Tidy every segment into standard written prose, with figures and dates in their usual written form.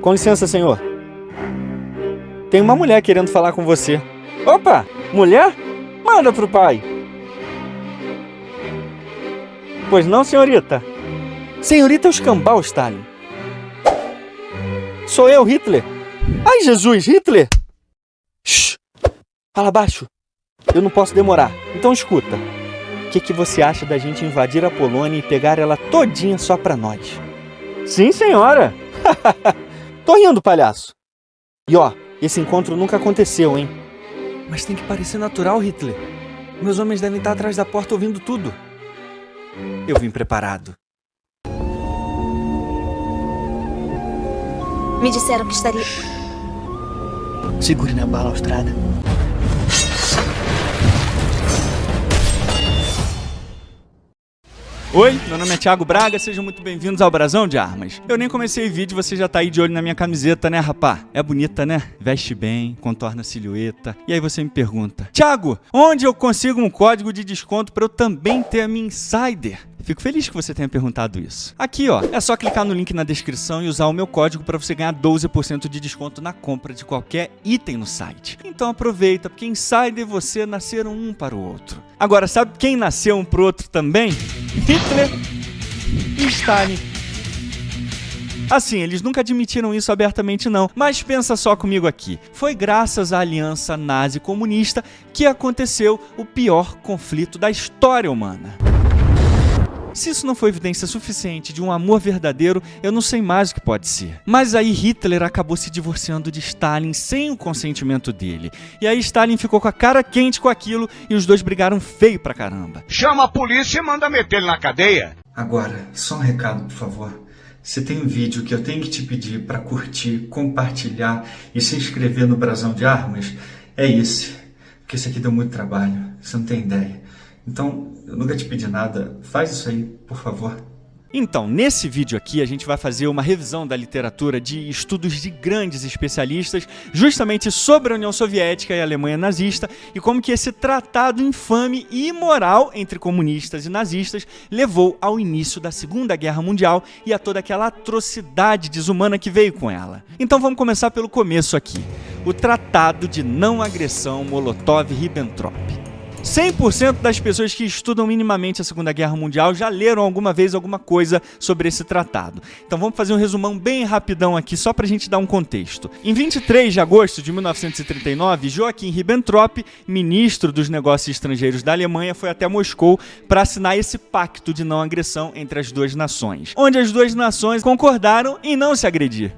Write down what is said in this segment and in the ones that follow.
Com licença, senhor. Tem uma mulher querendo falar com você. Opa! Mulher? Manda pro pai. Pois não, senhorita? Senhorita é o escambau, Stalin. Sou eu, Hitler. Ai, Jesus, Hitler! Shhh! Fala baixo. Eu não posso demorar. Então escuta. O que você acha da gente invadir a Polônia e pegar ela todinha só pra nós? Sim, senhora! Tô rindo, palhaço. E ó, esse encontro nunca aconteceu, hein? Mas tem que parecer natural, Hitler. Meus homens devem estar atrás da porta ouvindo tudo. Eu vim preparado. Me disseram que estaria... Segure na balaustrada. Oi, meu nome é Thiago Braga, sejam muito bem-vindos ao Brasão de Armas. Eu nem comecei o vídeo, você já tá aí de olho na minha camiseta, né, rapá? É bonita, né? Veste bem, contorna a silhueta. E aí você me pergunta, Thiago, onde eu consigo um código de desconto para eu também ter a minha Insider? Fico feliz que você tenha perguntado isso. Aqui, ó, é só clicar no link na descrição e usar o meu código para você ganhar 12% de desconto na compra de qualquer item no site. Então aproveita, porque Insider e você nasceram um para o outro. Agora, sabe quem nasceu um pro outro também? Hitler e Stalin. Assim, eles nunca admitiram isso abertamente não, mas pensa só comigo aqui. Foi graças à aliança nazi-comunista que aconteceu o pior conflito da história humana. Se isso não foi evidência suficiente de um amor verdadeiro, eu não sei mais o que pode ser. Mas aí Hitler acabou se divorciando de Stalin sem o consentimento dele. E aí Stalin ficou com a cara quente com aquilo e os dois brigaram feio pra caramba. Chama a polícia e manda meter ele na cadeia. Agora, só um recado, por favor. Se tem um vídeo que eu tenho que te pedir para curtir, compartilhar e se inscrever no Brasão de Armas, é esse. Porque esse aqui deu muito trabalho, você não tem ideia. Então, eu nunca te pedi nada, faz isso aí, por favor. Então, nesse vídeo aqui a gente vai fazer uma revisão da literatura de estudos de grandes especialistas justamente sobre a União Soviética e a Alemanha nazista e como que esse tratado infame e imoral entre comunistas e nazistas levou ao início da Segunda Guerra Mundial e a toda aquela atrocidade desumana que veio com ela. Então vamos começar pelo começo aqui. O Tratado de Não Agressão Molotov-Ribbentrop. 100% das pessoas que estudam minimamente a Segunda Guerra Mundial já leram alguma vez alguma coisa sobre esse tratado. Então vamos fazer um resumão bem rapidão aqui, só pra gente dar um contexto. Em 23 de agosto de 1939, Joachim Ribbentrop, ministro dos Negócios Estrangeiros da Alemanha, foi até Moscou para assinar esse pacto de não agressão entre as duas nações, onde as duas nações concordaram em não se agredir.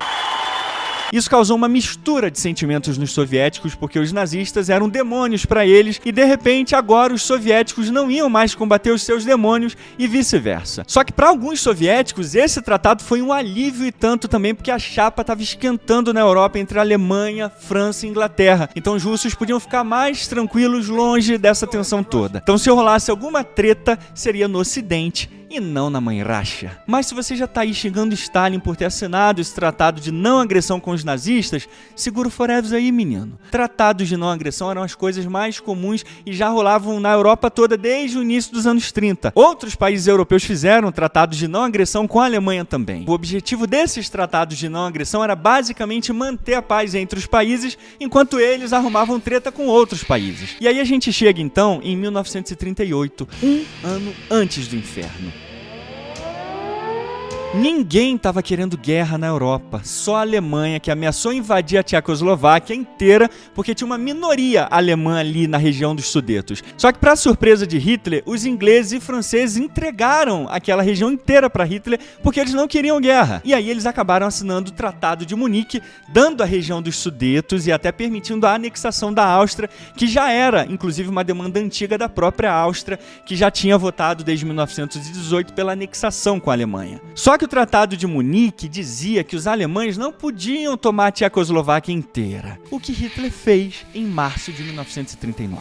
Isso causou uma mistura de sentimentos nos soviéticos, porque os nazistas eram demônios para eles e, de repente, agora os soviéticos não iam mais combater os seus demônios e vice-versa. Só que para alguns soviéticos, esse tratado foi um alívio e tanto também, porque a chapa estava esquentando na Europa entre a Alemanha, França e Inglaterra. Então os russos podiam ficar mais tranquilos longe dessa tensão toda. Então se rolasse alguma treta, seria no Ocidente e não na mãe racha. Mas se você já tá aí xingando Stalin por ter assinado esse tratado de não agressão com os nazistas, segura o forever aí, menino. Tratados de não agressão eram as coisas mais comuns e já rolavam na Europa toda desde o início dos anos 30. Outros países europeus fizeram tratados de não agressão com a Alemanha também. O objetivo desses tratados de não agressão era basicamente manter a paz entre os países, enquanto eles arrumavam treta com outros países. E aí a gente chega então em 1938, um ano antes do inferno. Ninguém estava querendo guerra na Europa, só a Alemanha, que ameaçou invadir a Tchecoslováquia inteira porque tinha uma minoria alemã ali na região dos Sudetos. Só que, para surpresa de Hitler, os ingleses e franceses entregaram aquela região inteira para Hitler porque eles não queriam guerra. E aí eles acabaram assinando o Tratado de Munique, dando a região dos Sudetos e até permitindo a anexação da Áustria, que já era, inclusive, uma demanda antiga da própria Áustria, que já tinha votado desde 1918 pela anexação com a Alemanha. Só que o Tratado de Munique dizia que os alemães não podiam tomar a Tchecoslováquia inteira, o que Hitler fez em março de 1939.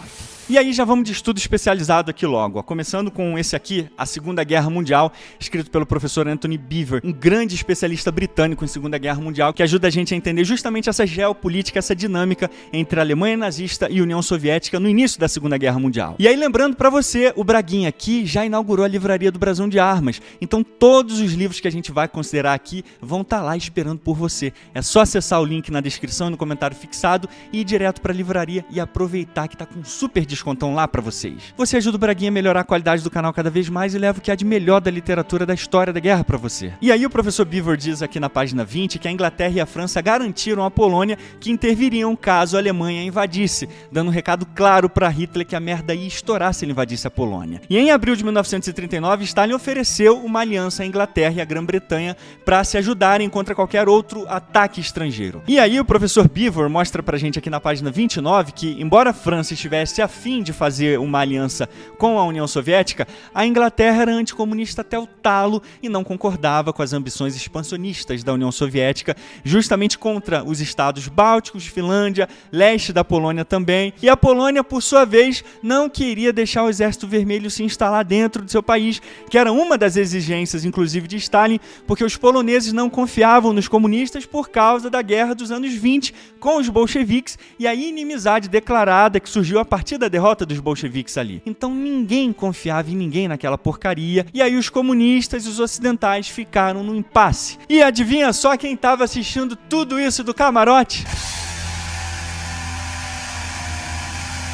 E aí já vamos de estudo especializado aqui logo, ó. Começando com esse aqui, A Segunda Guerra Mundial, escrito pelo professor Anthony Beevor, um grande especialista britânico em Segunda Guerra Mundial, que ajuda a gente a entender justamente essa geopolítica, essa dinâmica entre a Alemanha nazista e a União Soviética no início da Segunda Guerra Mundial. E aí lembrando pra você, o Braguinha aqui já inaugurou a livraria do Brasão de Armas, então todos os livros que a gente vai considerar aqui vão estar lá esperando por você. É só acessar o link na descrição e no comentário fixado e ir direto pra livraria e aproveitar que tá com um super descontão lá pra vocês. Você ajuda o Braguinha a melhorar a qualidade do canal cada vez mais e leva o que há de melhor da literatura da história da guerra pra você. E aí o professor Beevor diz aqui na página 20 que a Inglaterra e a França garantiram à Polônia que interviriam caso a Alemanha invadisse, dando um recado claro pra Hitler que a merda ia estourar se ele invadisse a Polônia. E em abril de 1939, Stalin ofereceu uma aliança à Inglaterra e à Grã-Bretanha para se ajudarem contra qualquer outro ataque estrangeiro. E aí o professor Beevor mostra pra gente aqui na página 29 que, embora a França estivesse a fim de fazer uma aliança com a União Soviética, a Inglaterra era anticomunista até o talo e não concordava com as ambições expansionistas da União Soviética, justamente contra os estados bálticos, Finlândia, leste da Polônia também. E a Polônia, por sua vez, não queria deixar o Exército Vermelho se instalar dentro do seu país, que era uma das exigências, inclusive, de Stalin, porque os poloneses não confiavam nos comunistas por causa da guerra dos anos 20 com os bolcheviques e a inimizade declarada que surgiu a partir da derrota dos bolcheviques ali. Então ninguém confiava em ninguém naquela porcaria, e aí os comunistas e os ocidentais ficaram no impasse. E adivinha só quem estava assistindo tudo isso do camarote?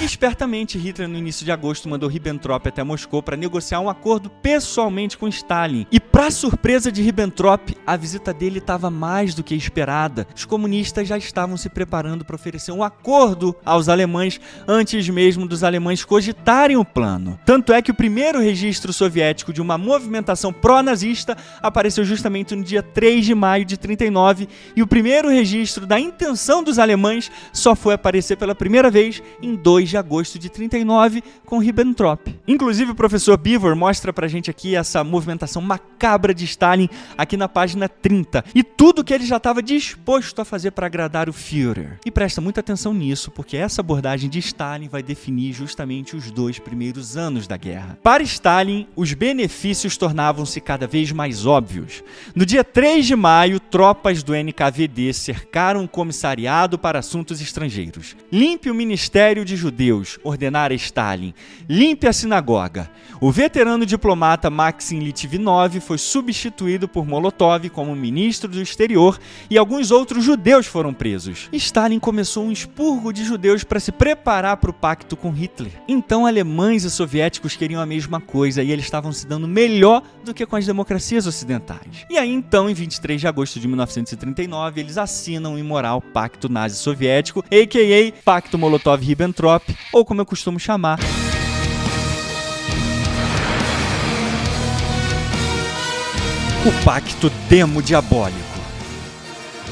Espertamente, Hitler, no início de agosto, mandou Ribbentrop até Moscou para negociar um acordo pessoalmente com Stalin. E, para surpresa de Ribbentrop, a visita dele estava mais do que esperada. Os comunistas já estavam se preparando para oferecer um acordo aos alemães antes mesmo dos alemães cogitarem o plano. Tanto é que o primeiro registro soviético de uma movimentação pró-nazista apareceu justamente no dia 3 de maio de 39, e o primeiro registro da intenção dos alemães só foi aparecer pela primeira vez em 2 de agosto de 39 com Ribbentrop. Inclusive o professor Beevor mostra pra gente aqui essa movimentação macabra de Stalin aqui na página 30 e tudo que ele já estava disposto a fazer para agradar o Führer. E presta muita atenção nisso, porque essa abordagem de Stalin vai definir justamente os 2 primeiros anos da guerra. Para Stalin, os benefícios tornavam-se cada vez mais óbvios. No dia 3 de maio, tropas do NKVD cercaram o Comissariado para Assuntos Estrangeiros. Limpe o Ministério de Judeus, ordenara Stalin. Limpe a sinagoga. O veterano diplomata Maxim Litvinov foi substituído por Molotov como ministro do exterior e alguns outros judeus foram presos. Stalin começou um expurgo de judeus para se preparar para o pacto com Hitler. Então alemães e soviéticos queriam a mesma coisa e eles estavam se dando melhor do que com as democracias ocidentais. E aí então, em 23 de agosto de 1939, eles assinam o imoral Pacto Nazi-Soviético, a.k.a. Pacto Molotov-Ribbentrop, ou como eu costumo chamar, o Pacto Demo-Diabólico.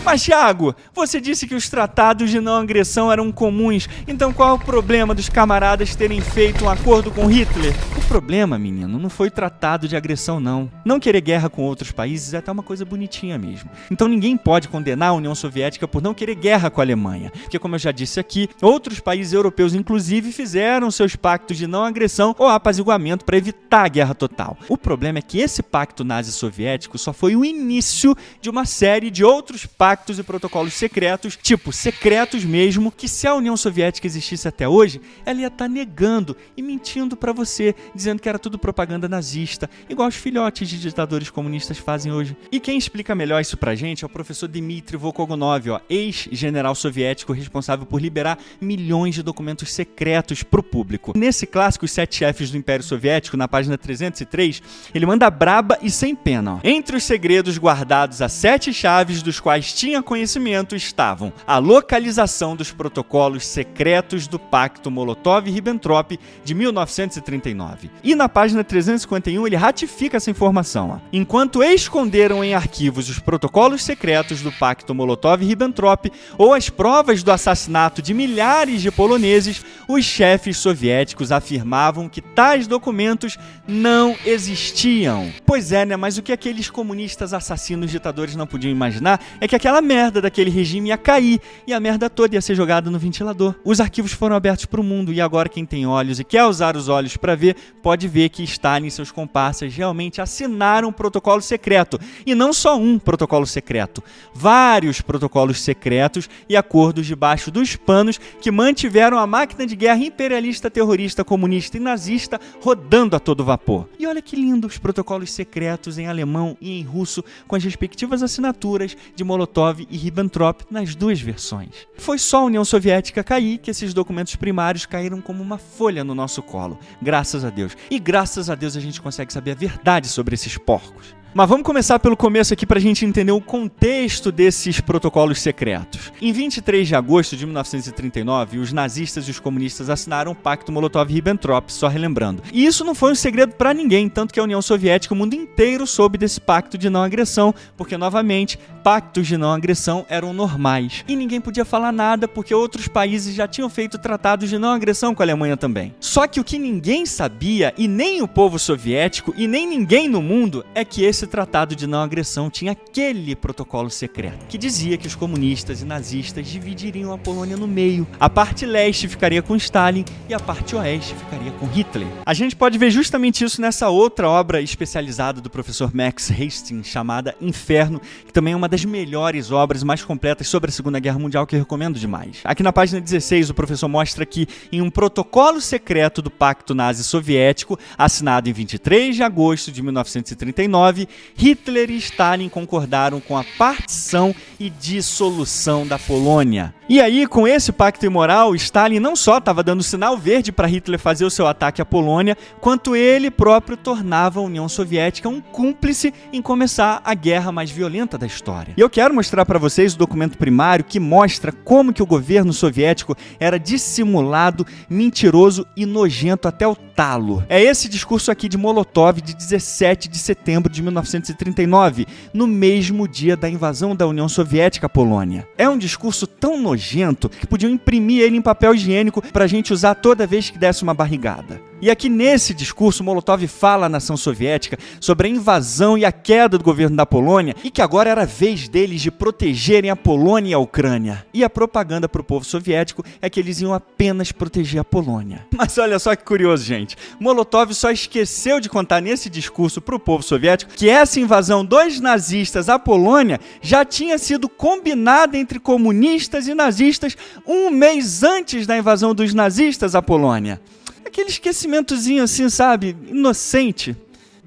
Mas, Thiago, você disse que os tratados de não agressão eram comuns, então qual é o problema dos camaradas terem feito um acordo com Hitler? O problema, menino, não foi tratado de agressão, não. Não querer guerra com outros países é até uma coisa bonitinha mesmo. Então ninguém pode condenar a União Soviética por não querer guerra com a Alemanha, porque, como eu já disse aqui, outros países europeus, inclusive, fizeram seus pactos de não agressão ou apaziguamento para evitar a guerra total. O problema é que esse pacto nazi-soviético só foi o início de uma série de outros pactos e protocolos secretos, tipo secretos mesmo, que se a União Soviética existisse até hoje, ela ia estar negando e mentindo pra você, dizendo que era tudo propaganda nazista, igual os filhotes de ditadores comunistas fazem hoje. E quem explica melhor isso pra gente é o professor Dmitry Volkogonov, ex-general soviético responsável por liberar milhões de documentos secretos pro público. Nesse clássico Os 7 Chefes do Império Soviético, na página 303, ele manda braba e sem pena. Entre os segredos guardados a 7 chaves, dos quais tinha conhecimento, estavam a localização dos protocolos secretos do Pacto Molotov-Ribbentrop de 1939. E na página 351 ele ratifica essa informação. Enquanto esconderam em arquivos os protocolos secretos do Pacto Molotov-Ribbentrop ou as provas do assassinato de milhares de poloneses, os chefes soviéticos afirmavam que tais documentos não existiam. Pois é, né? Mas o que aqueles comunistas assassinos ditadores não podiam imaginar é que aquela aquela merda daquele regime ia cair e a merda toda ia ser jogada no ventilador. Os arquivos foram abertos para o mundo e agora quem tem olhos e quer usar os olhos para ver, pode ver que Stalin e seus comparsas realmente assinaram um protocolo secreto. E não só um protocolo secreto, vários protocolos secretos e acordos debaixo dos panos que mantiveram a máquina de guerra imperialista, terrorista, comunista e nazista rodando a todo vapor. E olha que lindo os protocolos secretos em alemão e em russo com as respectivas assinaturas de Molotov e Ribbentrop nas duas versões. Foi só a União Soviética cair que esses documentos primários caíram como uma folha no nosso colo. Graças a Deus. E graças a Deus a gente consegue saber a verdade sobre esses porcos. Mas vamos começar pelo começo aqui para a gente entender o contexto desses protocolos secretos. Em 23 de agosto de 1939, os nazistas e os comunistas assinaram o Pacto Molotov-Ribbentrop, só relembrando. E isso não foi um segredo para ninguém, tanto que a União Soviética, o mundo inteiro soube desse pacto de não agressão, porque, novamente, pactos de não agressão eram normais. E ninguém podia falar nada, porque outros países já tinham feito tratados de não agressão com a Alemanha também. Só que o que ninguém sabia, e nem o povo soviético, e nem ninguém no mundo, é que esse tratado de não agressão tinha aquele protocolo secreto, que dizia que os comunistas e nazistas dividiriam a Polônia no meio. A parte leste ficaria com Stalin e a parte oeste ficaria com Hitler. A gente pode ver justamente isso nessa outra obra especializada do professor Max Hastings, chamada Inferno, que também é uma das melhores obras mais completas sobre a Segunda Guerra Mundial, que eu recomendo demais. Aqui na página 16, o professor mostra que em um protocolo secreto do Pacto Nazi-Soviético, assinado em 23 de agosto de 1939, Hitler e Stalin concordaram com a partição e dissolução da Polônia. E aí, com esse pacto imoral, Stalin não só estava dando sinal verde para Hitler fazer o seu ataque à Polônia, quanto ele próprio tornava a União Soviética um cúmplice em começar a guerra mais violenta da história. E eu quero mostrar para vocês o documento primário que mostra como que o governo soviético era dissimulado, mentiroso e nojento até o talo. É esse discurso aqui de Molotov de 17 de setembro de 1939, no mesmo dia da invasão da União Soviética à Polônia. É um discurso tão nojento que podiam imprimir ele em papel higiênico para a gente usar toda vez que desse uma barrigada. E aqui nesse discurso, Molotov fala à nação soviética sobre a invasão e a queda do governo da Polônia e que agora era a vez deles de protegerem a Polônia e a Ucrânia. E a propaganda para o povo soviético é que eles iam apenas proteger a Polônia. Mas olha só que curioso, gente. Molotov só esqueceu de contar nesse discurso para o povo soviético que essa invasão dos nazistas à Polônia já tinha sido combinada entre comunistas e nazistas um mês antes da invasão dos nazistas à Polônia. Aquele esquecimentozinho assim, sabe, inocente.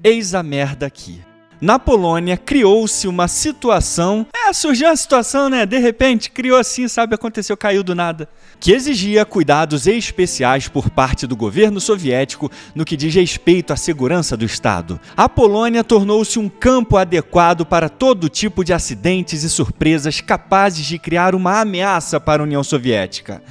Eis a merda aqui. Na Polônia, criou-se uma situação... surgiu uma situação, né? De repente, criou assim, sabe? Aconteceu, caiu do nada. Que exigia cuidados especiais por parte do governo soviético no que diz respeito à segurança do Estado. A Polônia tornou-se um campo adequado para todo tipo de acidentes e surpresas capazes de criar uma ameaça para a União Soviética.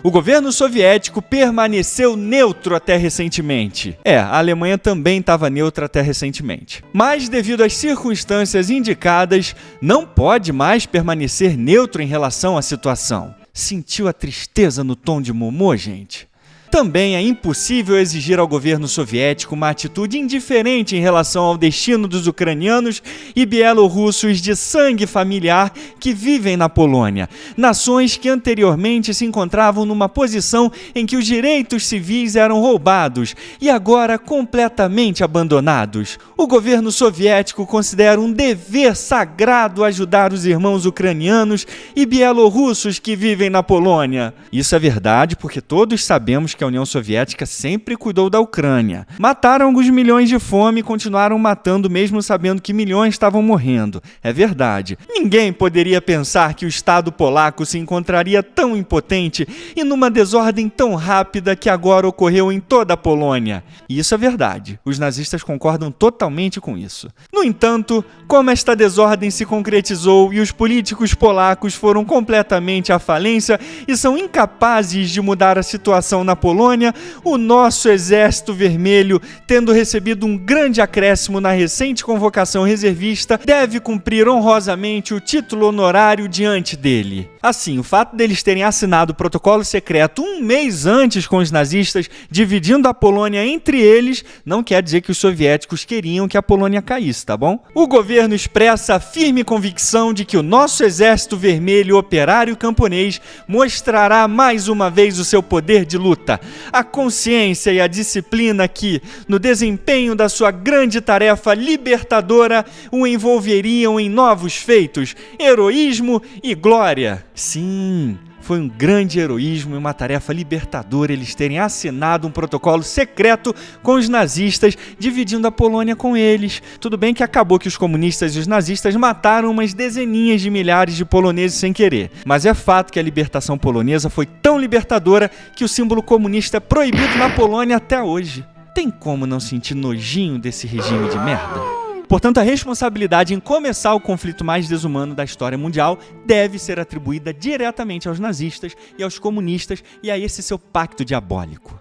O governo soviético permaneceu neutro até recentemente. A Alemanha também estava neutra até recentemente. Mas, devido às circunstâncias indicadas, não pode mais permanecer neutro em relação à situação. Sentiu a tristeza no tom de Momô, gente? Também é impossível exigir ao governo soviético uma atitude indiferente em relação ao destino dos ucranianos e bielorrussos de sangue familiar que vivem na Polônia, nações que anteriormente se encontravam numa posição em que os direitos civis eram roubados e agora completamente abandonados. O governo soviético considera um dever sagrado ajudar os irmãos ucranianos e bielorrussos que vivem na Polônia. Isso é verdade porque todos sabemos que a União Soviética sempre cuidou da Ucrânia. Mataram alguns milhões de fome e continuaram matando mesmo sabendo que milhões estavam morrendo. É verdade. Ninguém poderia pensar que o Estado polaco se encontraria tão impotente e numa desordem tão rápida que agora ocorreu em toda a Polônia. E isso é verdade. Os nazistas concordam totalmente com isso. No entanto, como esta desordem se concretizou e os políticos polacos foram completamente à falência e são incapazes de mudar a situação na Polônia, Polônia, o nosso Exército Vermelho, tendo recebido um grande acréscimo na recente convocação reservista, deve cumprir honrosamente o título honorário diante dele. Assim, o fato deles terem assinado o protocolo secreto um mês antes com os nazistas, dividindo a Polônia entre eles, não quer dizer que os soviéticos queriam que a Polônia caísse, tá bom? O governo expressa a firme convicção de que o nosso Exército Vermelho Operário Camponês mostrará mais uma vez o seu poder de luta, a consciência e a disciplina que, no desempenho da sua grande tarefa libertadora, o envolveriam em novos feitos, heroísmo e glória. Sim, foi um grande heroísmo e uma tarefa libertadora eles terem assinado um protocolo secreto com os nazistas, dividindo a Polônia com eles. Tudo bem que acabou que os comunistas e os nazistas mataram umas dezeninhas de milhares de poloneses sem querer, mas é fato que a libertação polonesa foi tão libertadora que o símbolo comunista é proibido na Polônia até hoje. Tem como não sentir nojinho desse regime de merda? Portanto, a responsabilidade em começar o conflito mais desumano da história mundial deve ser atribuída diretamente aos nazistas e aos comunistas e a esse seu pacto diabólico.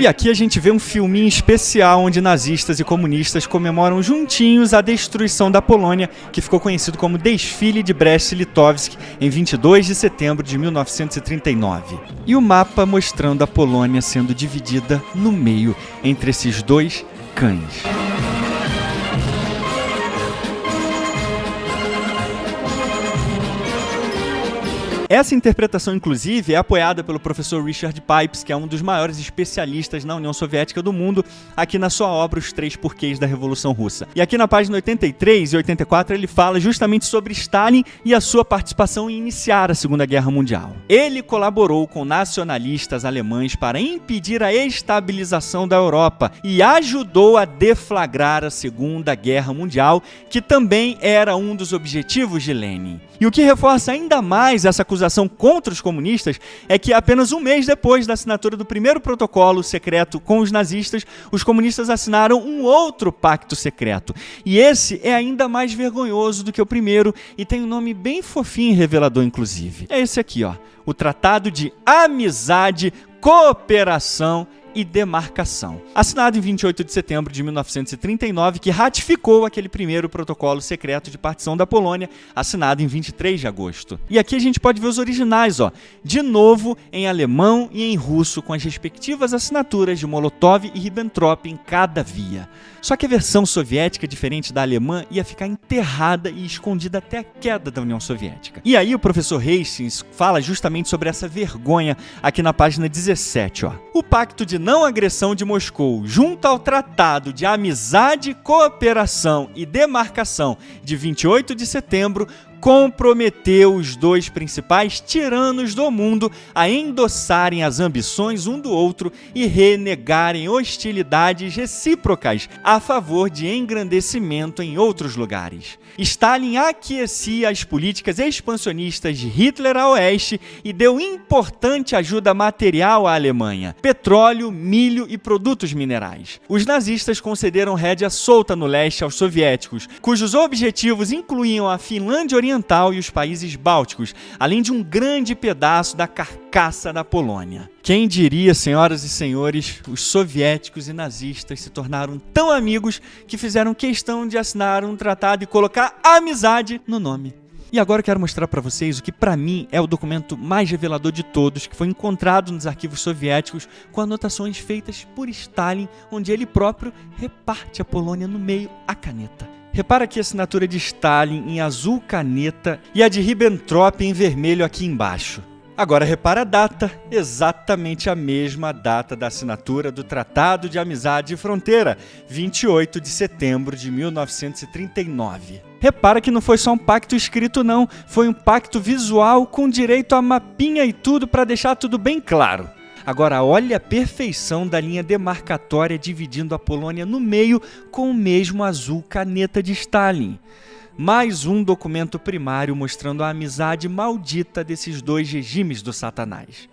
E aqui a gente vê um filminho especial onde nazistas e comunistas comemoram juntinhos a destruição da Polônia, que ficou conhecido como Desfile de Brest-Litovsk, em 22 de setembro de 1939. E o mapa mostrando a Polônia sendo dividida no meio entre esses dois cães. Essa interpretação, inclusive, é apoiada pelo professor Richard Pipes, que é um dos maiores especialistas na União Soviética do mundo, aqui na sua obra Os Três Porquês da Revolução Russa. E aqui na página 83 e 84 ele fala justamente sobre Stalin e a sua participação em iniciar a Segunda Guerra Mundial. Ele colaborou com nacionalistas alemães para impedir a estabilização da Europa e ajudou a deflagrar a Segunda Guerra Mundial, que também era um dos objetivos de Lenin. E o que reforça ainda mais essa acusação contra os comunistas é que apenas um mês depois da assinatura do primeiro protocolo secreto com os nazistas, os comunistas assinaram um outro pacto secreto. E esse é ainda mais vergonhoso do que o primeiro e tem um nome bem fofinho e revelador, inclusive. É esse aqui, ó, o Tratado de Amizade, Cooperação e Demarcação, assinado em 28 de setembro de 1939, que ratificou aquele primeiro protocolo secreto de partição da Polônia, assinado em 23 de agosto. E aqui a gente pode ver os originais, ó, de novo em alemão e em russo, com as respectivas assinaturas de Molotov e Ribbentrop em cada via. Só que a versão soviética, diferente da alemã, ia ficar enterrada e escondida até a queda da União Soviética. E aí o professor Hastings fala justamente sobre essa vergonha aqui na página 17, ó. O Pacto de Não Agressão de Moscou, junto ao Tratado de Amizade, Cooperação e Demarcação de 28 de setembro, comprometeu os dois principais tiranos do mundo a endossarem as ambições um do outro e renegarem hostilidades recíprocas a favor de engrandecimento em outros lugares. Stalin aquecia as políticas expansionistas de Hitler a oeste e deu importante ajuda material à Alemanha: petróleo, milho e produtos minerais. Os nazistas concederam rédea solta no leste aos soviéticos, cujos objetivos incluíam a Finlândia Oriental e os países bálticos, além de um grande pedaço da carcaça da Polônia. Quem diria, senhoras e senhores, os soviéticos e nazistas se tornaram tão amigos que fizeram questão de assinar um tratado e colocar amizade no nome. E agora eu quero mostrar para vocês o que para mim é o documento mais revelador de todos, que foi encontrado nos arquivos soviéticos com anotações feitas por Stalin, onde ele próprio reparte a Polônia no meio à caneta. Repara aqui a assinatura de Stalin em azul caneta e a de Ribbentrop em vermelho aqui embaixo. Agora repara a data, exatamente a mesma data da assinatura do Tratado de Amizade e Fronteira, 28 de setembro de 1939. Repara que não foi só um pacto escrito não, foi um pacto visual com direito a mapinha e tudo para deixar tudo bem claro. Agora olha a perfeição da linha demarcatória dividindo a Polônia no meio com o mesmo azul caneta de Stalin. Mais um documento primário mostrando a amizade maldita desses dois regimes do Satanás.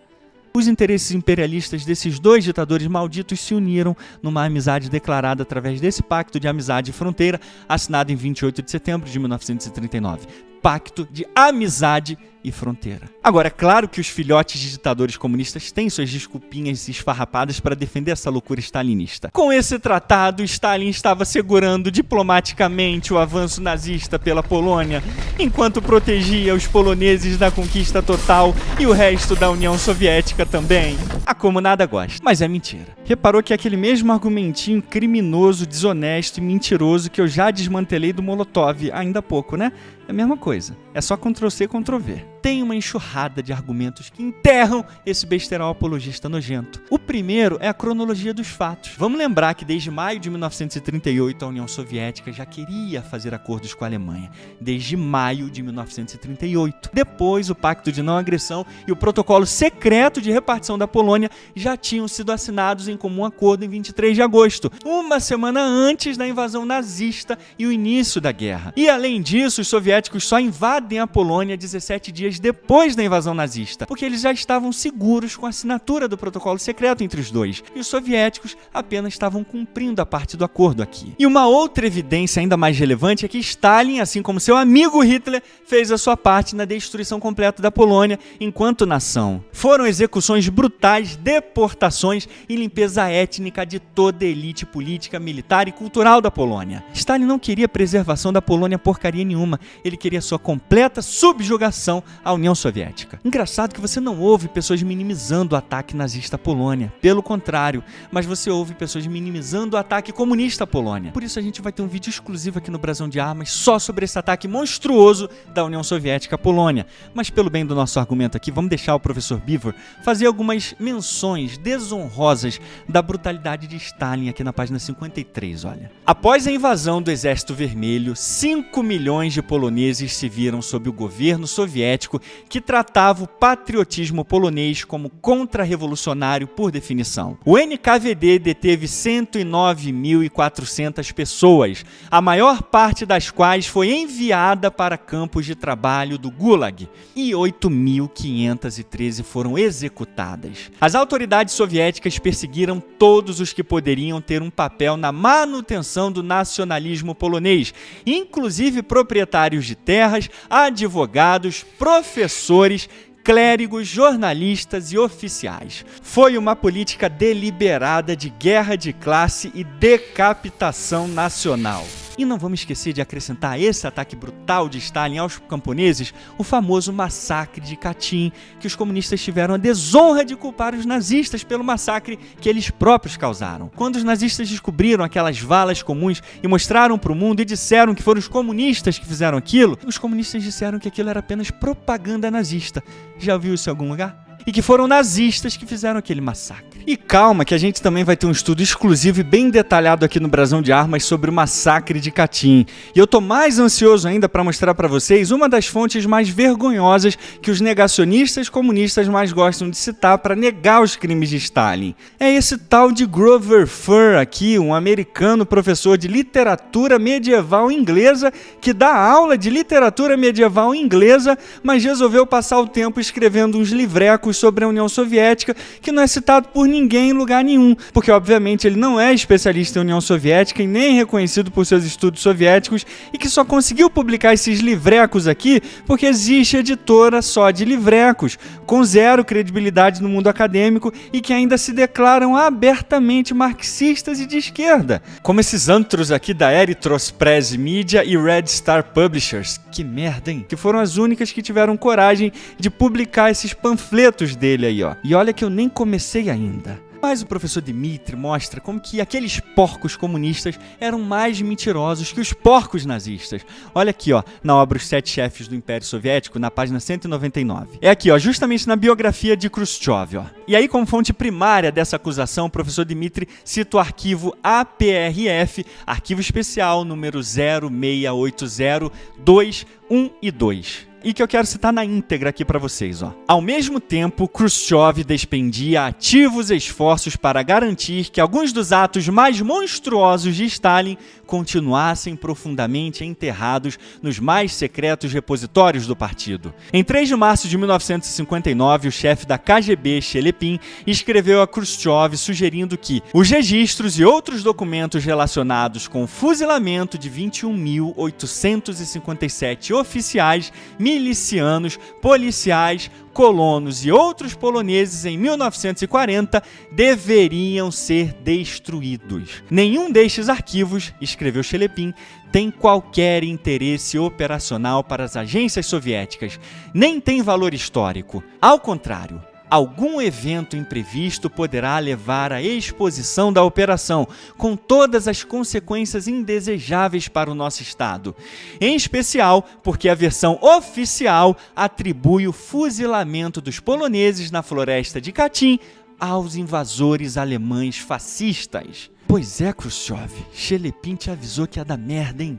Os interesses imperialistas desses dois ditadores malditos se uniram numa amizade declarada através desse Pacto de Amizade e Fronteira, assinado em 28 de setembro de 1939. Pacto de Amizade e fronteira. Agora, é claro que os filhotes de ditadores comunistas têm suas desculpinhas esfarrapadas para defender essa loucura stalinista. Com esse tratado, Stalin estava segurando diplomaticamente o avanço nazista pela Polônia, enquanto protegia os poloneses da conquista total e o resto da União Soviética também. Ah, como nada gosta. Mas é mentira. Reparou que é aquele mesmo argumentinho criminoso, desonesto e mentiroso que eu já desmantelei do Molotov ainda há pouco, né? É a mesma coisa. É só Ctrl-C, Ctrl-V. Tem uma enxurrada de argumentos que enterram esse besterol apologista nojento. O primeiro é a cronologia dos fatos. Vamos lembrar que desde maio de 1938 a União Soviética já queria fazer acordos com a Alemanha. Desde maio de 1938. Depois, o Pacto de Não Agressão e o Protocolo Secreto de Repartição da Polônia já tinham sido assinados em comum acordo em 23 de agosto, uma semana antes da invasão nazista e o início da guerra. E além disso, os soviéticos só invadem a Polônia 17 dias depois da invasão nazista, porque eles já estavam seguros com a assinatura do protocolo secreto entre os dois, e os soviéticos apenas estavam cumprindo a parte do acordo aqui. E uma outra evidência ainda mais relevante é que Stalin, assim como seu amigo Hitler, fez a sua parte na destruição completa da Polônia enquanto nação. Foram execuções brutais, deportações e limpeza étnica de toda a elite política, militar e cultural da Polônia. Stalin não queria preservação da Polônia porcaria nenhuma, ele queria sua completa subjugação à União Soviética. Engraçado que você não ouve pessoas minimizando o ataque nazista à Polônia. Pelo contrário, mas você ouve pessoas minimizando o ataque comunista à Polônia. Por isso a gente vai ter um vídeo exclusivo aqui no Brasão de Armas só sobre esse ataque monstruoso da União Soviética à Polônia. Mas pelo bem do nosso argumento aqui, vamos deixar o professor Beaver fazer algumas menções desonrosas da brutalidade de Stalin aqui na página 53, olha. Após a invasão do Exército Vermelho, 5 milhões de poloneses se viram sob o governo soviético que tratava o patriotismo polonês como contra-revolucionário por definição. O NKVD deteve 109.400 pessoas, a maior parte das quais foi enviada para campos de trabalho do Gulag, e 8.513 foram executadas. As autoridades soviéticas perseguiram todos os que poderiam ter um papel na manutenção do nacionalismo polonês, inclusive proprietários de terras, advogados, professores, clérigos, jornalistas e oficiais. Foi uma política deliberada de guerra de classe e decapitação nacional. E não vamos esquecer de acrescentar a esse ataque brutal de Stalin aos camponeses o famoso massacre de Katyn, que os comunistas tiveram a desonra de culpar os nazistas pelo massacre que eles próprios causaram. Quando os nazistas descobriram aquelas valas comuns e mostraram para o mundo e disseram que foram os comunistas que fizeram aquilo, os comunistas disseram que aquilo era apenas propaganda nazista. Já ouviu isso em algum lugar? E que foram nazistas que fizeram aquele massacre. E calma, que a gente também vai ter um estudo exclusivo e bem detalhado aqui no Brasão de Armas sobre o massacre de Katyn. E eu tô mais ansioso ainda para mostrar para vocês uma das fontes mais vergonhosas que os negacionistas comunistas mais gostam de citar para negar os crimes de Stalin. É esse tal de Grover Furr aqui, um americano professor de literatura medieval inglesa que dá aula de literatura medieval inglesa, mas resolveu passar o tempo escrevendo uns livrecos sobre a União Soviética, que não é citado por ninguém em lugar nenhum, porque obviamente ele não é especialista em União Soviética e nem reconhecido por seus estudos soviéticos, e que só conseguiu publicar esses livrecos aqui porque existe editora só de livrecos, com zero credibilidade no mundo acadêmico e que ainda se declaram abertamente marxistas e de esquerda, como esses antros aqui da Erythros Press Media e Red Star Publishers. Que merda, hein? Que foram as únicas que tiveram coragem de publicar esses panfletos dele aí, ó. E olha que eu nem comecei ainda. Mas o professor Dmitri mostra como que aqueles porcos comunistas eram mais mentirosos que os porcos nazistas. Olha aqui, ó, na obra Os Sete Chefes do Império Soviético, na página 199. É aqui, ó, justamente na biografia de Khrushchev, ó. E aí, como fonte primária dessa acusação, o professor Dmitri cita o arquivo APRF, arquivo especial número 0680-2, 1 e 2. E que eu quero citar na íntegra aqui para vocês, ó. Ao mesmo tempo, Khrushchev despendia ativos esforços para garantir que alguns dos atos mais monstruosos de Stalin continuassem profundamente enterrados nos mais secretos repositórios do partido. Em 3 de março de 1959, o chefe da KGB, Shelepin, escreveu a Khrushchev sugerindo que os registros e outros documentos relacionados com o fuzilamento de 21.857 oficiais milicianos, policiais, colonos e outros poloneses em 1940 deveriam ser destruídos. Nenhum destes arquivos, escreveu Shelepin, tem qualquer interesse operacional para as agências soviéticas, nem tem valor histórico. Ao contrário, algum evento imprevisto poderá levar à exposição da operação, com todas as consequências indesejáveis para o nosso Estado. Em especial porque a versão oficial atribui o fuzilamento dos poloneses na floresta de Katyn aos invasores alemães fascistas. Pois é, Khrushchev, Shelepin te avisou que ia dar merda, hein?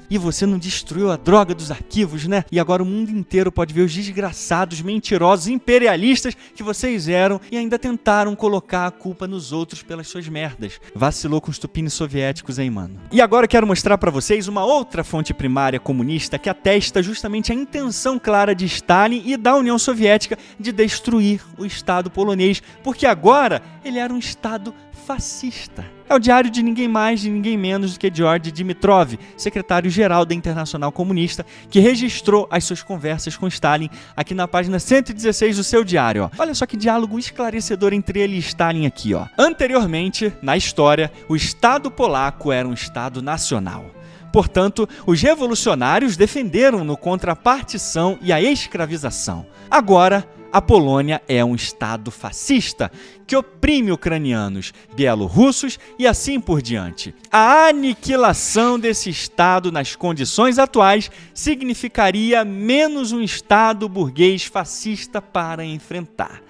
E você não destruiu a droga dos arquivos, né? E agora o mundo inteiro pode ver os desgraçados, mentirosos, imperialistas que vocês eram e ainda tentaram colocar a culpa nos outros pelas suas merdas. Vacilou com os tupines soviéticos, hein, mano? E agora eu quero mostrar pra vocês uma outra fonte primária comunista que atesta justamente a intenção clara de Stalin e da União Soviética de destruir o Estado polonês, porque agora ele era um Estado fascista. É o diário de ninguém mais, de ninguém menos do que Georgy Dimitrov, secretário-geral da Internacional Comunista, que registrou as suas conversas com Stalin aqui na página 116 do seu diário. Ó. Olha só que diálogo esclarecedor entre ele e Stalin aqui. Ó. Anteriormente, na história, o Estado polaco era um Estado nacional. Portanto, os revolucionários defenderam-no contra a partição e a escravização. Agora, a Polônia é um Estado fascista que oprime ucranianos, bielorrussos e assim por diante. A aniquilação desse Estado nas condições atuais significaria menos um Estado burguês fascista para enfrentar.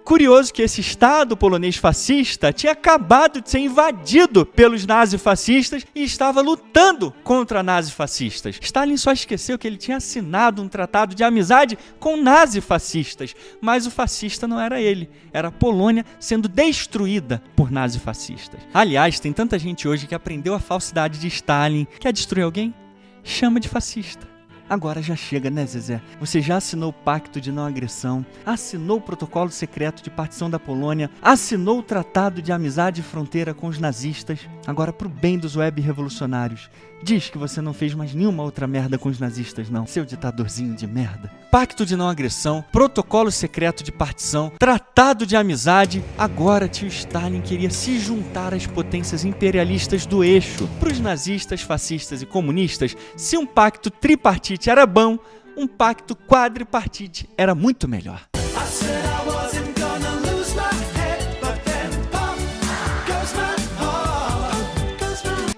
Curioso que esse Estado polonês fascista tinha acabado de ser invadido pelos nazifascistas e estava lutando contra nazifascistas. Stalin só esqueceu que ele tinha assinado um tratado de amizade com nazifascistas, mas o fascista não era ele, era a Polônia sendo destruída por nazifascistas. Aliás, tem tanta gente hoje que aprendeu a falsidade de Stalin. Quer destruir alguém? Chama de fascista. Agora já chega, né, Zezé? Você já assinou o Pacto de Não Agressão, assinou o Protocolo Secreto de Partição da Polônia, assinou o Tratado de Amizade e Fronteira com os nazistas. Agora, pro bem dos web revolucionários, diz que você não fez mais nenhuma outra merda com os nazistas, não, seu ditadorzinho de merda. Pacto de Não Agressão, Protocolo Secreto de Partição, Tratado de Amizade. Agora, tio Stalin queria se juntar às potências imperialistas do eixo. Para os nazistas, fascistas e comunistas, se um pacto tripartite era bom, um pacto quadripartite era muito melhor.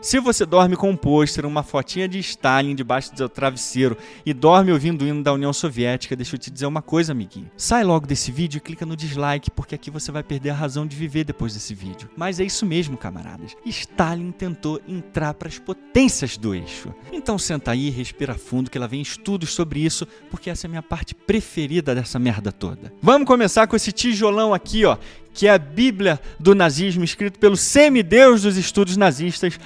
Se você dorme com um pôster, uma fotinha de Stalin debaixo do seu travesseiro e dorme ouvindo o hino da União Soviética, deixa eu te dizer uma coisa, amiguinho. Sai logo desse vídeo e clica no dislike, porque aqui você vai perder a razão de viver depois desse vídeo. Mas é isso mesmo, camaradas. Stalin tentou entrar para as potências do eixo. Então senta aí, respira fundo, que lá vem estudos sobre isso, porque essa é a minha parte preferida dessa merda toda. Vamos começar com esse tijolão aqui, ó, que é a Bíblia do nazismo, escrito pelo semideus dos estudos nazistas,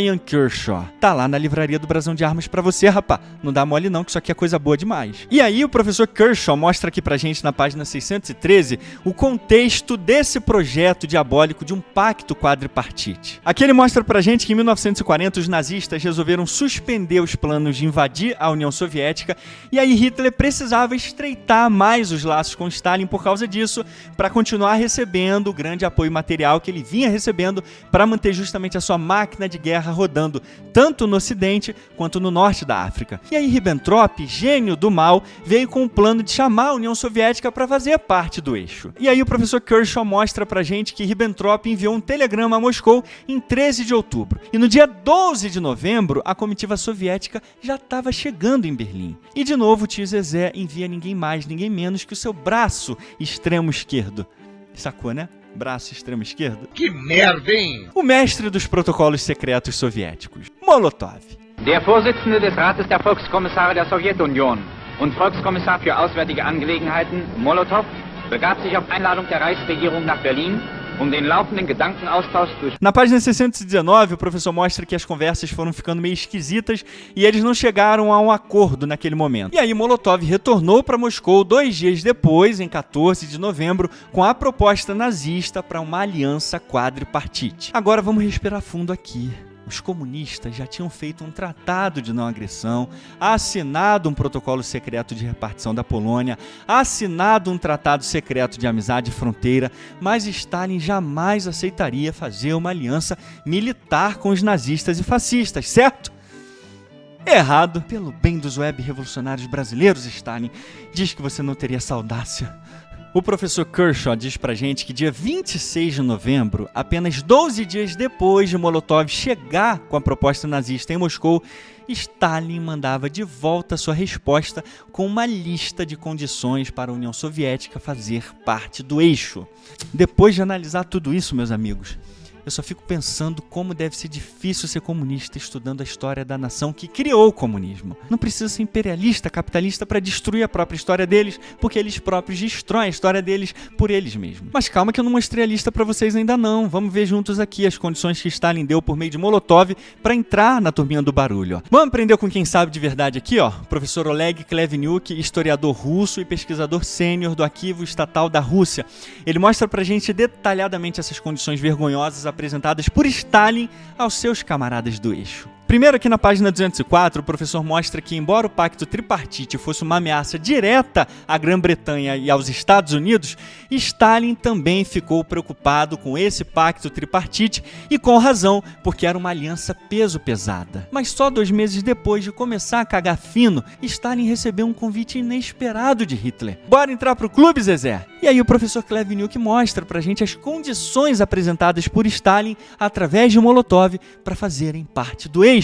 Ian Kershaw. Tá lá na livraria do Brasão de Armas pra você, rapá. Não dá mole não, que isso aqui é coisa boa demais. E aí o professor Kershaw mostra aqui pra gente na página 613 o contexto desse projeto diabólico de um pacto quadripartite. Aqui ele mostra pra gente que em 1940 os nazistas resolveram suspender os planos de invadir a União Soviética e aí Hitler precisava estreitar mais os laços com Stalin por causa disso, para continuar recebendo o grande apoio material que ele vinha recebendo para manter justamente a sua máquina de guerra rodando tanto no Ocidente quanto no Norte da África. E aí Ribbentrop, gênio do mal, veio com o plano de chamar a União Soviética para fazer parte do eixo. E aí o professor Kershaw mostra pra gente que Ribbentrop enviou um telegrama a Moscou em 13 de outubro. E no dia 12 de novembro, a comitiva soviética já estava chegando em Berlim. E de novo o tio Zezé envia ninguém mais, ninguém menos que o seu braço extremo esquerdo. Sacou, né? Braço extremo esquerdo. Que merda, hein? O mestre dos protocolos secretos soviéticos, Molotov. Der Vorsitzende des Rates der Volkskommissare der Sowjetunion und Volkskommissar für Auswärtige Angelegenheiten, Molotow, begab sich auf Einladung der Reichsregierung nach Berlin, den laufenden Gedankenaustausch durch... Na página 619, o professor mostra que as conversas foram ficando meio esquisitas e eles não chegaram a um acordo naquele momento. E aí Molotov retornou para Moscou 2 dias depois, em 14 de novembro, com a proposta nazista para uma aliança quadripartite. Agora vamos respirar fundo aqui. O os comunistas já tinham feito um tratado de não agressão, assinado um protocolo secreto de repartição da Polônia, assinado um tratado secreto de amizade e fronteira, mas Stalin jamais aceitaria fazer uma aliança militar com os nazistas e fascistas, certo? Errado. Pelo bem dos web revolucionários brasileiros, Stalin, diz que você não teria essa audácia. O professor Kershaw diz pra gente que dia 26 de novembro, apenas 12 dias depois de Molotov chegar com a proposta nazista em Moscou, Stalin mandava de volta sua resposta com uma lista de condições para a União Soviética fazer parte do eixo. Depois de analisar tudo isso, meus amigos, eu só fico pensando como deve ser difícil ser comunista estudando a história da nação que criou o comunismo. Não precisa ser imperialista, capitalista para destruir a própria história deles, porque eles próprios destroem a história deles por eles mesmos. Mas calma que eu não mostrei a lista para vocês ainda não. Vamos ver juntos aqui as condições que Stalin deu por meio de Molotov para entrar na turminha do barulho. Ó. Vamos aprender com quem sabe de verdade aqui, ó. Professor Oleg Kleveniuk, historiador russo e pesquisador sênior do Arquivo Estatal da Rússia. Ele mostra pra gente detalhadamente essas condições vergonhosas apresentadas por Stalin aos seus camaradas do eixo. Primeiro, aqui na página 204, o professor mostra que, embora o pacto tripartite fosse uma ameaça direta à Grã-Bretanha e aos Estados Unidos, Stalin também ficou preocupado com esse pacto tripartite e com razão, porque era uma aliança peso-pesada. Mas só 2 meses depois de começar a cagar fino, Stalin recebeu um convite inesperado de Hitler. Bora entrar pro clube, Zezé? E aí o professor Kleveniuk mostra pra gente as condições apresentadas por Stalin através de Molotov para fazerem parte do eixo.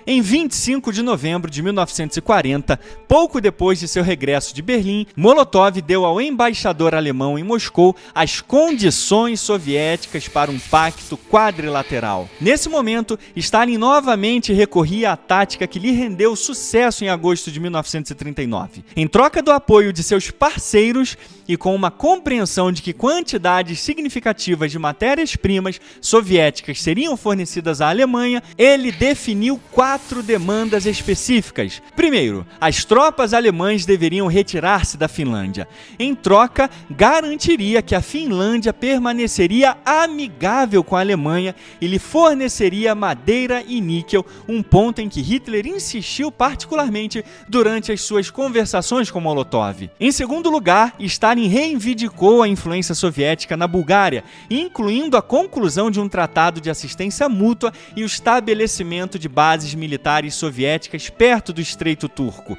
Em 25 de novembro de 1940, pouco depois de seu regresso de Berlim, Molotov deu ao embaixador alemão em Moscou as condições soviéticas para um pacto quadrilateral. Nesse momento, Stalin novamente recorria à tática que lhe rendeu sucesso em agosto de 1939. Em troca do apoio de seus parceiros e com uma compreensão de que quantidades significativas de matérias-primas soviéticas seriam fornecidas à Alemanha, ele definiu 4 demandas específicas. Primeiro, as tropas alemãs deveriam retirar-se da Finlândia. Em troca, garantiria que a Finlândia permaneceria amigável com a Alemanha e lhe forneceria madeira e níquel, um ponto em que Hitler insistiu particularmente durante as suas conversações com Molotov. Em segundo lugar, Stalin reivindicou a influência soviética na Bulgária, incluindo a conclusão de um tratado de assistência mútua e o estabelecimento de bases militares soviéticas perto do Estreito Turco.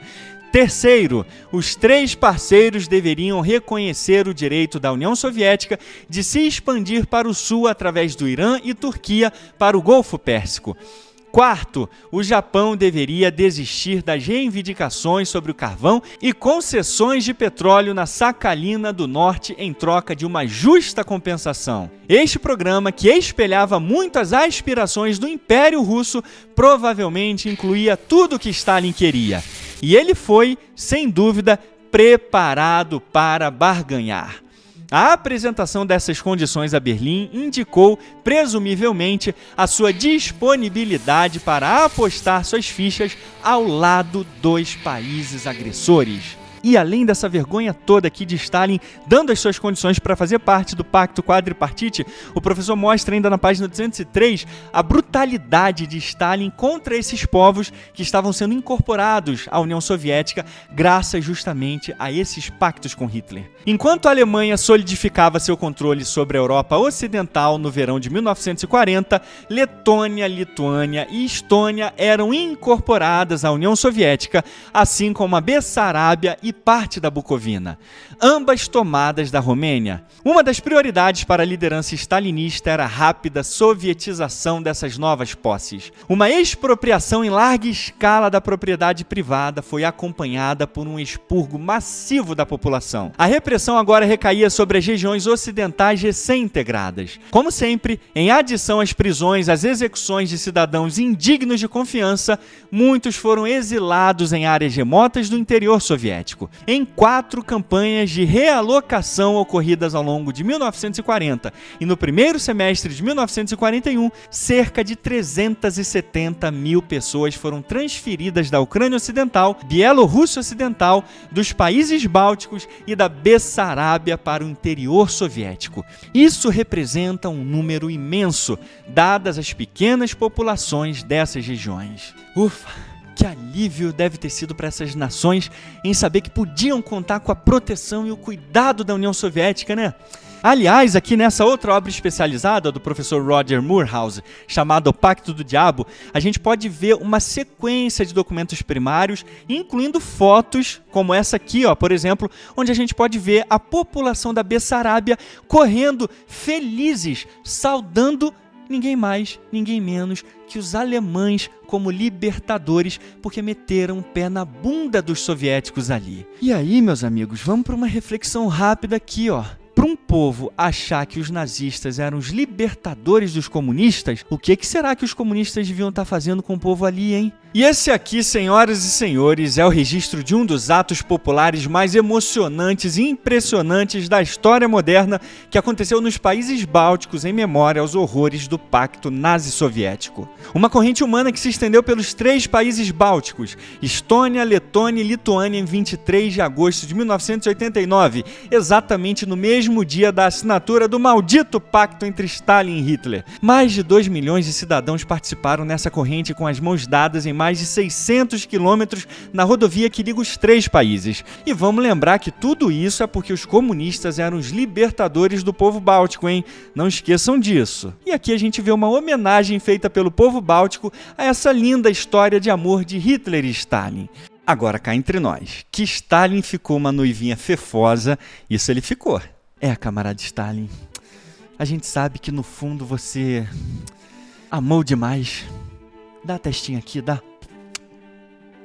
Terceiro, os 3 parceiros deveriam reconhecer o direito da União Soviética de se expandir para o sul através do Irã e Turquia para o Golfo Pérsico. Quarto, o Japão deveria desistir das reivindicações sobre o carvão e concessões de petróleo na Sakhalina do Norte em troca de uma justa compensação. Este programa, que espelhava muito as aspirações do Império Russo, provavelmente incluía tudo o que Stalin queria. E ele foi, sem dúvida, preparado para barganhar. A apresentação dessas condições a Berlim indicou, presumivelmente, a sua disponibilidade para apostar suas fichas ao lado dos países agressores. E além dessa vergonha toda aqui de Stalin dando as suas condições para fazer parte do pacto quadripartite, o professor mostra ainda na página 203 a brutalidade de Stalin contra esses povos que estavam sendo incorporados à União Soviética graças justamente a esses pactos com Hitler. Enquanto a Alemanha solidificava seu controle sobre a Europa Ocidental no verão de 1940, Letônia, Lituânia e Estônia eram incorporadas à União Soviética, assim como a Bessarábia e parte da Bucovina, ambas tomadas da Romênia. Uma das prioridades para a liderança stalinista era a rápida sovietização dessas novas posses. Uma expropriação em larga escala da propriedade privada foi acompanhada por um expurgo massivo da população. A repressão agora recaía sobre as regiões ocidentais recém-integradas. Como sempre, em adição às prisões, às execuções de cidadãos indignos de confiança, muitos foram exilados em áreas remotas do interior soviético. soviético, em 4 campanhas de realocação ocorridas ao longo de 1940 e no primeiro semestre de 1941, cerca de 370 mil pessoas foram transferidas da Ucrânia Ocidental, Bielorrússia Ocidental, dos países bálticos e da Bessarábia para o interior soviético. Isso representa um número imenso, dadas as pequenas populações dessas regiões. Ufa! Que alívio deve ter sido para essas nações em saber que podiam contar com a proteção e o cuidado da União Soviética, né? Aliás, aqui nessa outra obra especializada do professor Roger Moorhouse, chamada O Pacto do Diabo, a gente pode ver uma sequência de documentos primários, incluindo fotos como essa aqui, por exemplo, onde a gente pode ver a população da Bessarábia correndo felizes, saudando ninguém mais, ninguém menos que os alemães como libertadores, porque meteram o pé na bunda dos soviéticos ali. E aí, meus amigos, vamos para uma reflexão rápida aqui, Para um povo achar que os nazistas eram os libertadores dos comunistas, o que será que os comunistas deviam estar fazendo com o povo ali, hein? E esse aqui, senhoras e senhores, é o registro de um dos atos populares mais emocionantes e impressionantes da história moderna que aconteceu nos países bálticos em memória aos horrores do Pacto Nazi-Soviético. Uma corrente humana que se estendeu pelos 3 países bálticos, Estônia, Letônia e Lituânia, em 23 de agosto de 1989, exatamente no mesmo dia da assinatura do maldito pacto entre Stalin e Hitler. Mais de 2 milhões de cidadãos participaram nessa corrente com as mãos dadas em mais de 600 quilômetros na rodovia que liga os 3 países. E vamos lembrar que tudo isso é porque os comunistas eram os libertadores do povo báltico, hein? Não esqueçam disso. E aqui a gente vê uma homenagem feita pelo povo báltico a essa linda história de amor de Hitler e Stalin. Agora cá entre nós, que Stalin ficou uma noivinha fefosa, isso ele ficou. Camarada Stalin, a gente sabe que no fundo você amou demais. Dá a testinha aqui, dá.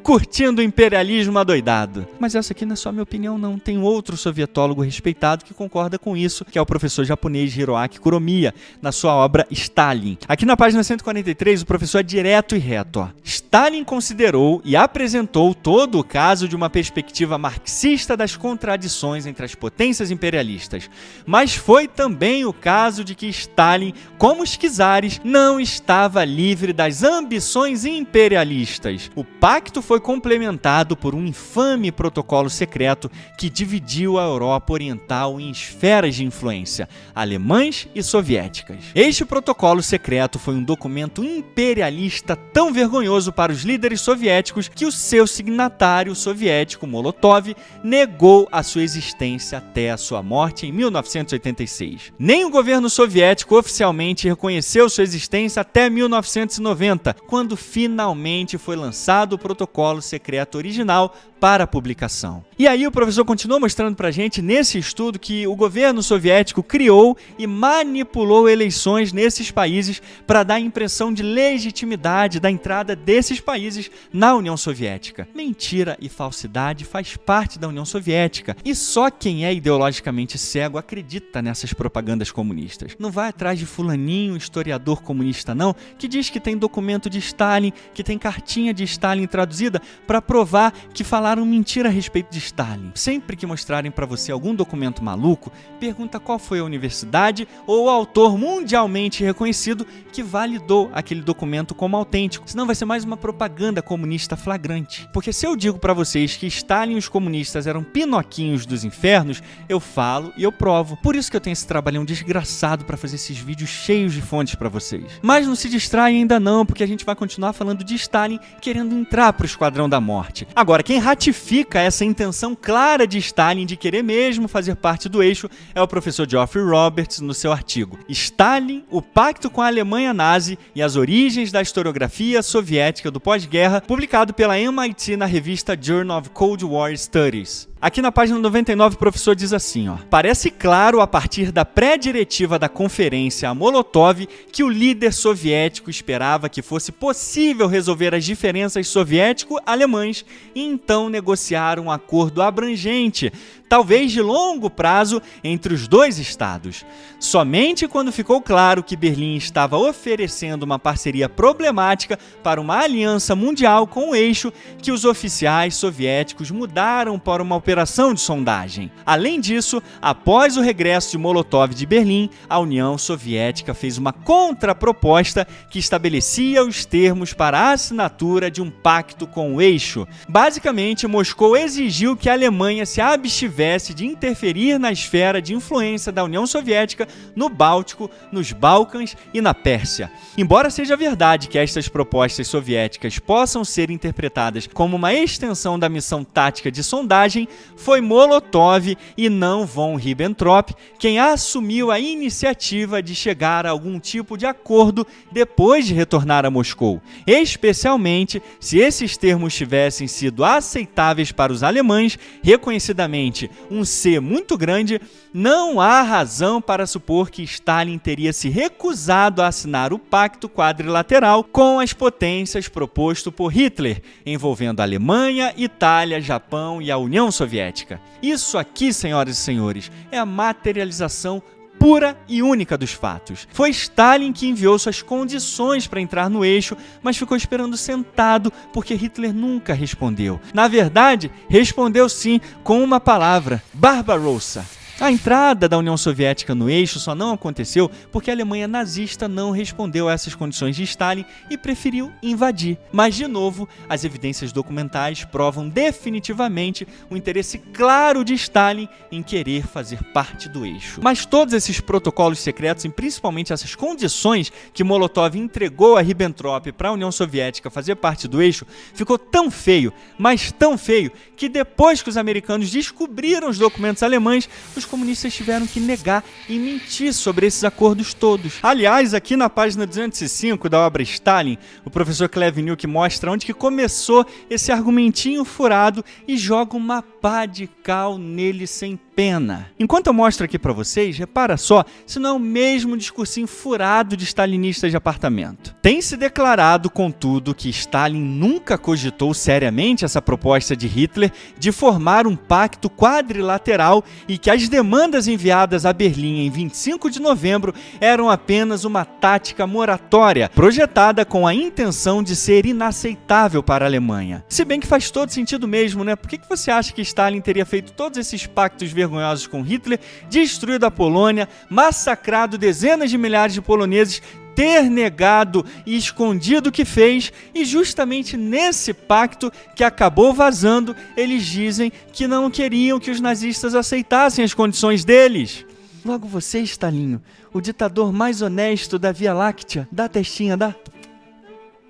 Curtindo o imperialismo adoidado. Mas essa aqui não é só minha opinião, não. Tem outro sovietólogo respeitado que concorda com isso, que é o professor japonês Hiroaki Kuromiya, na sua obra Stalin. Aqui na página 143, o professor é direto e reto. Stalin considerou e apresentou todo o caso de uma perspectiva marxista das contradições entre as potências imperialistas. Mas foi também o caso de que Stalin, como os czares, não estava livre das ambições imperialistas. O pacto foi complementado por um infame protocolo secreto que dividiu a Europa Oriental em esferas de influência, alemãs e soviéticas. Este protocolo secreto foi um documento imperialista tão vergonhoso para os líderes soviéticos que o seu signatário soviético, Molotov, negou a sua existência até a sua morte em 1986. Nem o governo soviético oficialmente reconheceu sua existência até 1990, quando finalmente foi lançado o protocolo secreto original para a publicação. E aí o professor continua mostrando pra gente nesse estudo que o governo soviético criou e manipulou eleições nesses países para dar a impressão de legitimidade da entrada desses países na União Soviética. Mentira e falsidade faz parte da União Soviética e só quem é ideologicamente cego acredita nessas propagandas comunistas. Não vai atrás de fulaninho, historiador comunista não, que diz que tem documento de Stalin, que tem cartinha de Stalin traduzida para provar que falaram mentira a respeito de Stalin. Sempre que mostrarem para você algum documento maluco, pergunta qual foi a universidade ou o autor mundialmente reconhecido que validou aquele documento como autêntico. Senão vai ser mais uma propaganda comunista flagrante. Porque se eu digo para vocês que Stalin e os comunistas eram pinoquinhos dos infernos, eu falo e eu provo. Por isso que eu tenho esse trabalhão desgraçado para fazer esses vídeos cheios de fontes para vocês. Mas não se distraem ainda não, porque a gente vai continuar falando de Stalin querendo entrar para o Esquadrão da Morte. Agora, quem ratifica essa intenção clara de Stalin de querer mesmo fazer parte do eixo é o professor Geoffrey Roberts no seu artigo Stalin, o pacto com a Alemanha nazi e as origens da historiografia soviética do pós-guerra, publicado pela MIT na revista Journal of Cold War Studies. Aqui na página 99 o professor diz assim, parece claro a partir da pré-diretiva da conferência a Molotov que o líder soviético esperava que fosse possível resolver as diferenças soviético-alemãs e então negociar um acordo abrangente, talvez de longo prazo, entre os dois estados. Somente quando ficou claro que Berlim estava oferecendo uma parceria problemática para uma aliança mundial com o eixo, que os oficiais soviéticos mudaram para uma operação de sondagem. Além disso, após o regresso de Molotov de Berlim, a União Soviética fez uma contraproposta que estabelecia os termos para a assinatura de um pacto com o eixo. Basicamente, Moscou exigiu que a Alemanha se abstivesse de interferir na esfera de influência da União Soviética no Báltico, nos Balcãs e na Pérsia. Embora seja verdade que estas propostas soviéticas possam ser interpretadas como uma extensão da missão tática de sondagem, foi Molotov e não von Ribbentrop quem assumiu a iniciativa de chegar a algum tipo de acordo depois de retornar a Moscou, especialmente se esses termos tivessem sido aceitáveis para os alemães, reconhecidamente um C muito grande. Não há razão para supor que Stalin teria se recusado a assinar o pacto quadrilateral com as potências proposto por Hitler, envolvendo a Alemanha, Itália, Japão e a União Soviética. Isso aqui, senhoras e senhores, é a materialização pura e única dos fatos. Foi Stalin que enviou suas condições para entrar no eixo, mas ficou esperando sentado porque Hitler nunca respondeu. Na verdade, respondeu sim com uma palavra: Barbarossa. A entrada da União Soviética no eixo só não aconteceu porque a Alemanha nazista não respondeu a essas condições de Stalin e preferiu invadir. Mas, de novo, as evidências documentais provam definitivamente o interesse claro de Stalin em querer fazer parte do eixo. Mas todos esses protocolos secretos, e principalmente essas condições que Molotov entregou a Ribbentrop para a União Soviética fazer parte do eixo, ficou tão feio, mas tão feio, que depois que os americanos descobriram os documentos alemães, os comunistas tiveram que negar e mentir sobre esses acordos todos. Aliás, aqui na página 205 da obra Stalin, o professor Klevniuk mostra onde que começou esse argumentinho furado e joga uma pá de cal nele sem pena. Enquanto eu mostro aqui pra vocês, repara só se não é o mesmo discursinho furado de stalinistas de apartamento. Tem se declarado, contudo, que Stalin nunca cogitou seriamente essa proposta de Hitler de formar um pacto quadrilateral e que as demandas enviadas a Berlim em 25 de novembro eram apenas uma tática moratória, projetada com a intenção de ser inaceitável para a Alemanha. Se bem que faz todo sentido mesmo, né? Por que você acha que Stalin teria feito todos esses pactos vergonhosos com Hitler, destruído a Polônia, massacrado dezenas de milhares de poloneses, ter negado e escondido o que fez, e justamente nesse pacto que acabou vazando, eles dizem que não queriam que os nazistas aceitassem as condições deles? Logo você, Stalinho, o ditador mais honesto da Via Láctea, dá a testinha, dá?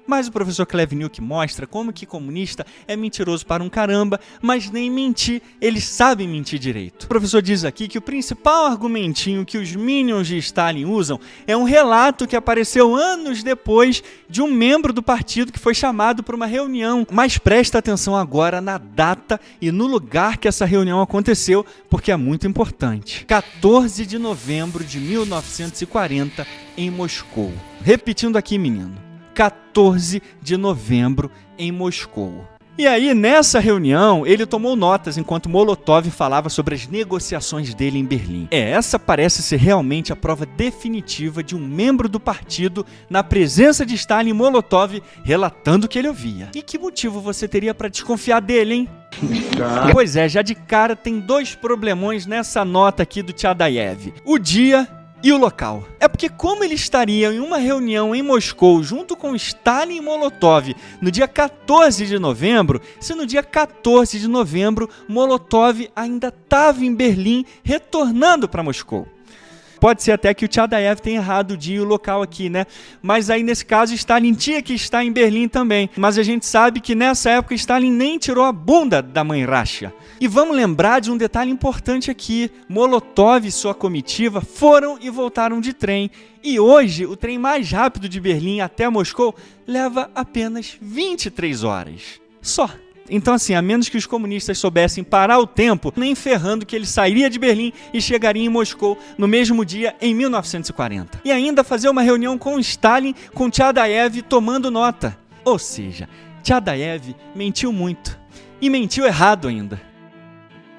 Mas o professor Klevniuk mostra como que comunista é mentiroso para um caramba, mas nem mentir, eles sabem mentir direito. O professor diz aqui que o principal argumentinho que os minions de Stalin usam é um relato que apareceu anos depois de um membro do partido que foi chamado para uma reunião. Mas presta atenção agora na data e no lugar que essa reunião aconteceu, porque é muito importante. 14 de novembro de 1940, em Moscou. Repetindo aqui, menino. 14 de novembro em Moscou. E aí, nessa reunião, ele tomou notas enquanto Molotov falava sobre as negociações dele em Berlim. Essa parece ser realmente a prova definitiva de um membro do partido na presença de Stalin e Molotov relatando o que ele ouvia. E que motivo você teria para desconfiar dele, hein? Pois é, já de cara tem dois problemões nessa nota aqui do Tchadaev. O dia e o local. É porque como eles estariam em uma reunião em Moscou junto com Stalin e Molotov no dia 14 de novembro, se no dia 14 de novembro Molotov ainda estava em Berlim retornando para Moscou? Pode ser até que o Tchadaev tenha errado o dia e o local aqui, né? Mas aí, nesse caso, Stalin tinha que estar em Berlim também. Mas a gente sabe que nessa época Stalin nem tirou a bunda da mãe Rasha. E vamos lembrar de um detalhe importante aqui. Molotov e sua comitiva foram e voltaram de trem. E hoje, o trem mais rápido de Berlim até Moscou leva apenas 23 horas. Só. Então, assim, a menos que os comunistas soubessem parar o tempo, nem ferrando que ele sairia de Berlim e chegaria em Moscou no mesmo dia, em 1940. E ainda fazer uma reunião com Stalin, com Tchadaev tomando nota. Ou seja, Tchadaev mentiu muito. E mentiu errado ainda.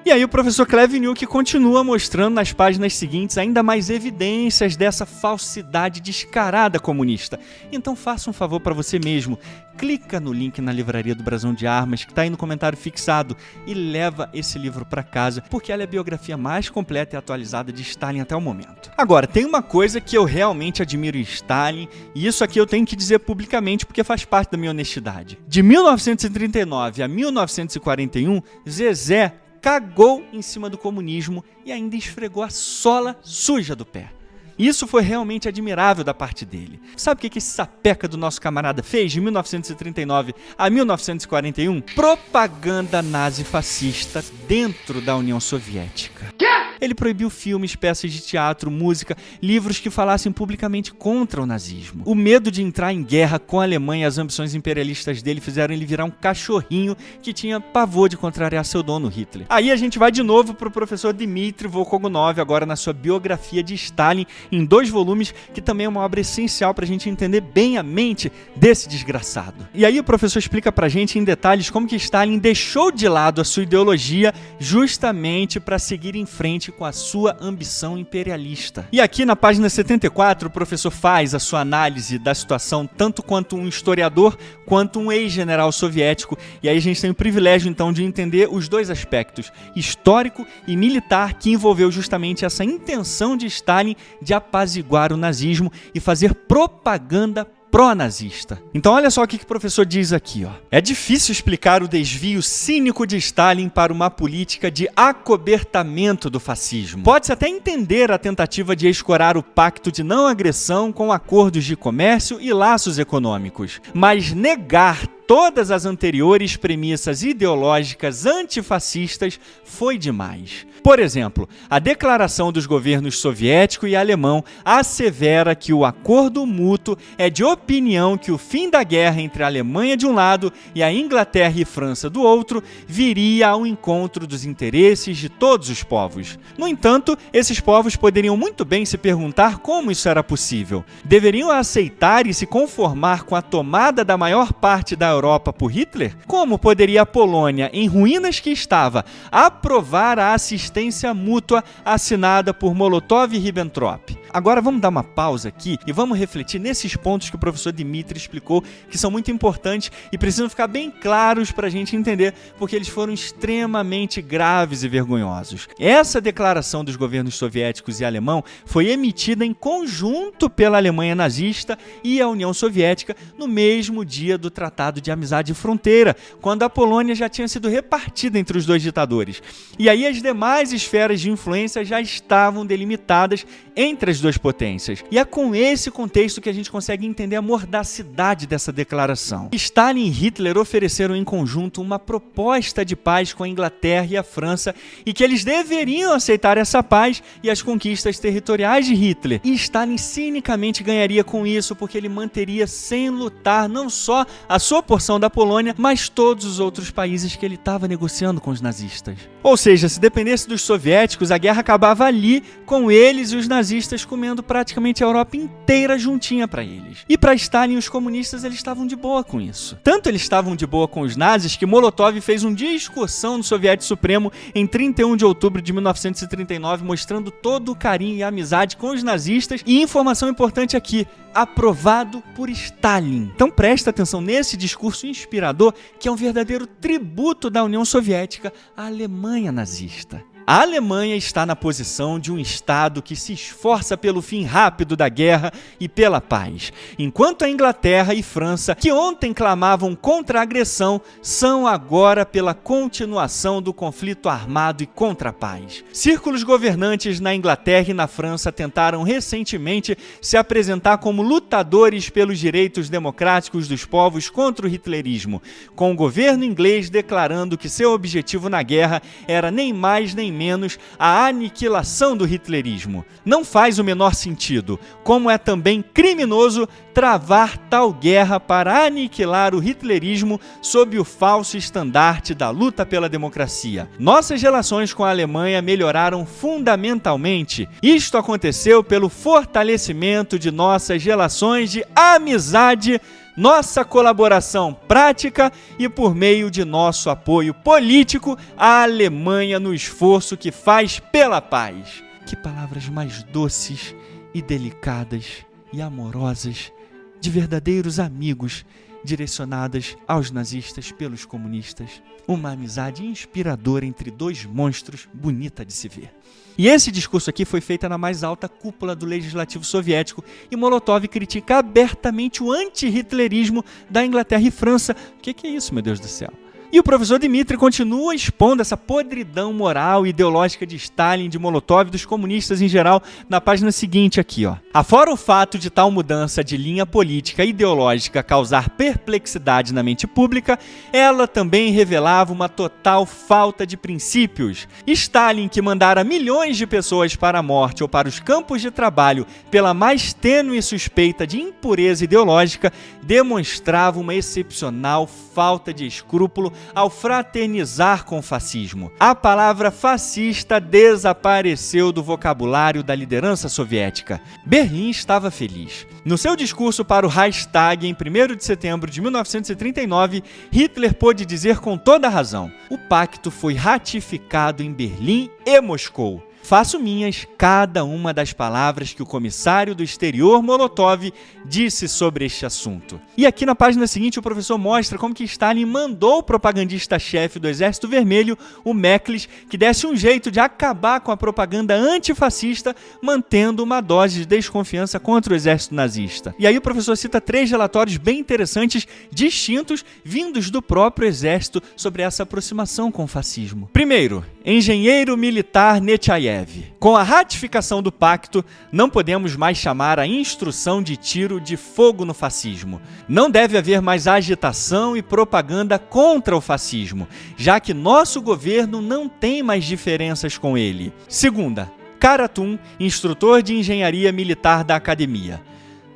E aí o professor Kleveniuk continua mostrando nas páginas seguintes ainda mais evidências dessa falsidade descarada comunista. Então faça um favor para você mesmo, clica no link na livraria do Brasão de Armas, que está aí no comentário fixado, e leva esse livro para casa, porque ela é a biografia mais completa e atualizada de Stalin até o momento. Agora, tem uma coisa que eu realmente admiro em Stalin, e isso aqui eu tenho que dizer publicamente porque faz parte da minha honestidade. De 1939 a 1941, Zezé cagou em cima do comunismo e ainda esfregou a sola suja do pé. Isso foi realmente admirável da parte dele. Sabe o que esse sapeca do nosso camarada fez de 1939 a 1941? Propaganda nazi-fascista dentro da União Soviética. Ele proibiu filmes, peças de teatro, música, livros que falassem publicamente contra o nazismo. O medo de entrar em guerra com a Alemanha e as ambições imperialistas dele fizeram ele virar um cachorrinho que tinha pavor de contrariar seu dono, Hitler. Aí a gente vai de novo para o professor Dmitry Volkogonov, agora na sua biografia de Stalin, em 2 volumes, que também é uma obra essencial para a gente entender bem a mente desse desgraçado. E aí o professor explica para a gente em detalhes como que Stalin deixou de lado a sua ideologia justamente para seguir em frente com a sua ambição imperialista. E aqui na página 74, o professor faz a sua análise da situação tanto quanto um historiador, quanto um ex-general soviético, e aí a gente tem o privilégio então de entender os 2 aspectos, histórico e militar, que envolveu justamente essa intenção de Stalin de apaziguar o nazismo e fazer propaganda pró-nazista. Então olha só o que o professor diz aqui, ó. É difícil explicar o desvio cínico de Stalin para uma política de acobertamento do fascismo. Pode-se até entender a tentativa de escorar o pacto de não agressão com acordos de comércio e laços econômicos, mas negar todas as anteriores premissas ideológicas antifascistas foi demais. Por exemplo, a declaração dos governos soviético e alemão assevera que o acordo mútuo é de opinião que o fim da guerra entre a Alemanha de um lado e a Inglaterra e França do outro viria ao encontro dos interesses de todos os povos. No entanto, esses povos poderiam muito bem se perguntar como isso era possível. Deveriam aceitar e se conformar com a tomada da maior parte da Europa por Hitler? Como poderia a Polônia, em ruínas que estava, aprovar a assistência mútua assinada por Molotov e Ribbentrop? Agora vamos dar uma pausa aqui e vamos refletir nesses pontos que o professor Dmitry explicou, que são muito importantes e precisam ficar bem claros para a gente entender, porque eles foram extremamente graves e vergonhosos. Essa declaração dos governos soviéticos e alemão foi emitida em conjunto pela Alemanha nazista e a União Soviética no mesmo dia do Tratado de Amizade e Fronteira, quando a Polônia já tinha sido repartida entre os 2 ditadores. E aí as demais esferas de influência já estavam delimitadas entre as 2 potências. E é com esse contexto que a gente consegue entender a mordacidade dessa declaração. Stalin e Hitler ofereceram em conjunto uma proposta de paz com a Inglaterra e a França, e que eles deveriam aceitar essa paz e as conquistas territoriais de Hitler. E Stalin cinicamente ganharia com isso, porque ele manteria sem lutar não só a sua porção da Polônia, mas todos os outros países que ele estava negociando com os nazistas. Ou seja, se dependesse dos soviéticos, a guerra acabava ali, com eles e os nazistas comendo praticamente a Europa inteira juntinha para eles. E para Stalin, os comunistas, eles estavam de boa com isso. Tanto eles estavam de boa com os nazis que Molotov fez um dia de excursão no Soviético Supremo em 31 de outubro de 1939, mostrando todo o carinho e a amizade com os nazistas. E informação importante aqui, aprovado por Stalin. Então presta atenção nesse discurso inspirador, que é um verdadeiro tributo da União Soviética à Alemanha nazista. A Alemanha está na posição de um Estado que se esforça pelo fim rápido da guerra e pela paz, enquanto a Inglaterra e França, que ontem clamavam contra a agressão, são agora pela continuação do conflito armado e contra a paz. Círculos governantes na Inglaterra e na França tentaram recentemente se apresentar como lutadores pelos direitos democráticos dos povos contra o hitlerismo, com o governo inglês declarando que seu objetivo na guerra era nem mais nem menos a aniquilação do hitlerismo. Não faz o menor sentido, como é também criminoso travar tal guerra para aniquilar o hitlerismo sob o falso estandarte da luta pela democracia. Nossas relações com a Alemanha melhoraram fundamentalmente. Isto aconteceu pelo fortalecimento de nossas relações de amizade nossa colaboração prática e por meio de nosso apoio político à Alemanha no esforço que faz pela paz. Que palavras mais doces e delicadas e amorosas de verdadeiros amigos direcionadas aos nazistas pelos comunistas. Uma amizade inspiradora entre dois monstros, bonita de se ver. E esse discurso aqui foi feito na mais alta cúpula do legislativo soviético e Molotov critica abertamente o anti-hitlerismo da Inglaterra e França. O que é isso, meu Deus do céu? E o professor Dmitri continua expondo essa podridão moral e ideológica de Stalin, de Molotov e dos comunistas em geral na página seguinte aqui, ó. Afora o fato de tal mudança de linha política e ideológica causar perplexidade na mente pública, ela também revelava uma total falta de princípios. Stalin, que mandara milhões de pessoas para a morte ou para os campos de trabalho pela mais tênue suspeita de impureza ideológica, demonstrava uma excepcional falta de escrúpulo ao fraternizar com o fascismo. A palavra fascista desapareceu do vocabulário da liderança soviética. Berlim estava feliz. No seu discurso para o Reichstag, em 1º de setembro de 1939, Hitler pôde dizer com toda razão: o pacto foi ratificado em Berlim e Moscou. Faço minhas cada uma das palavras que o comissário do exterior Molotov disse sobre este assunto. E aqui na página seguinte o professor mostra como que Stalin mandou o propagandista-chefe do Exército Vermelho, o Meklis, que desse um jeito de acabar com a propaganda antifascista, mantendo uma dose de desconfiança contra o exército nazista. E aí o professor cita 3 relatórios bem interessantes, distintos, vindos do próprio exército sobre essa aproximação com o fascismo. Primeiro, engenheiro militar Nechayev. Com a ratificação do pacto, não podemos mais chamar a instrução de tiro de fogo no fascismo. Não deve haver mais agitação e propaganda contra o fascismo, já que nosso governo não tem mais diferenças com ele. Segunda, Karatum, instrutor de engenharia militar da academia.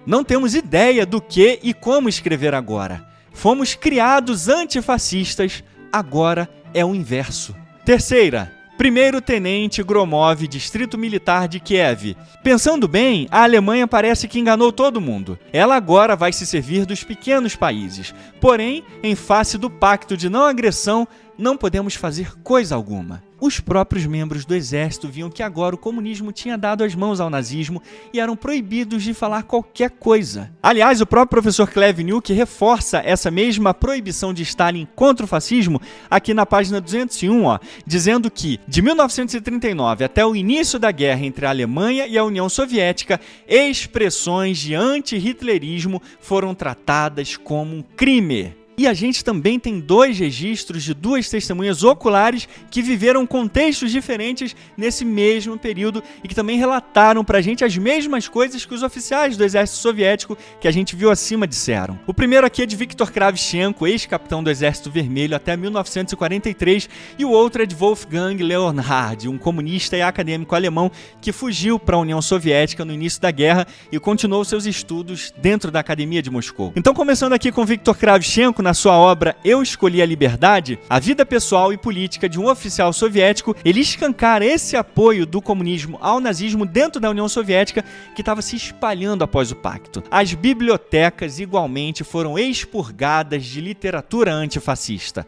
Não temos ideia do que e como escrever agora. Fomos criados antifascistas, agora é o inverso. Terceira, Primeiro-tenente Gromov, Distrito Militar de Kiev. Pensando bem, a Alemanha parece que enganou todo mundo. Ela agora vai se servir dos pequenos países. Porém, em face do pacto de não agressão, não podemos fazer coisa alguma. Os próprios membros do exército viam que agora o comunismo tinha dado as mãos ao nazismo e eram proibidos de falar qualquer coisa. Aliás, o próprio professor Klevniuk reforça essa mesma proibição de Stalin contra o fascismo aqui na página 201, dizendo que, de 1939 até o início da guerra entre a Alemanha e a União Soviética, expressões de anti-hitlerismo foram tratadas como um crime. E a gente também tem 2 registros de 2 testemunhas oculares que viveram contextos diferentes nesse mesmo período e que também relataram pra gente as mesmas coisas que os oficiais do exército soviético que a gente viu acima disseram. O primeiro aqui é de Viktor Kravchenko, ex-capitão do Exército Vermelho até 1943, e o outro é de Wolfgang Leonhard, um comunista e acadêmico alemão que fugiu para a União Soviética no início da guerra e continuou seus estudos dentro da Academia de Moscou. Então, começando aqui com Viktor Kravchenko, na sua obra Eu Escolhi a Liberdade, a vida pessoal e política de um oficial soviético, ele escancara esse apoio do comunismo ao nazismo dentro da União Soviética que estava se espalhando após o pacto. As bibliotecas igualmente foram expurgadas de literatura antifascista.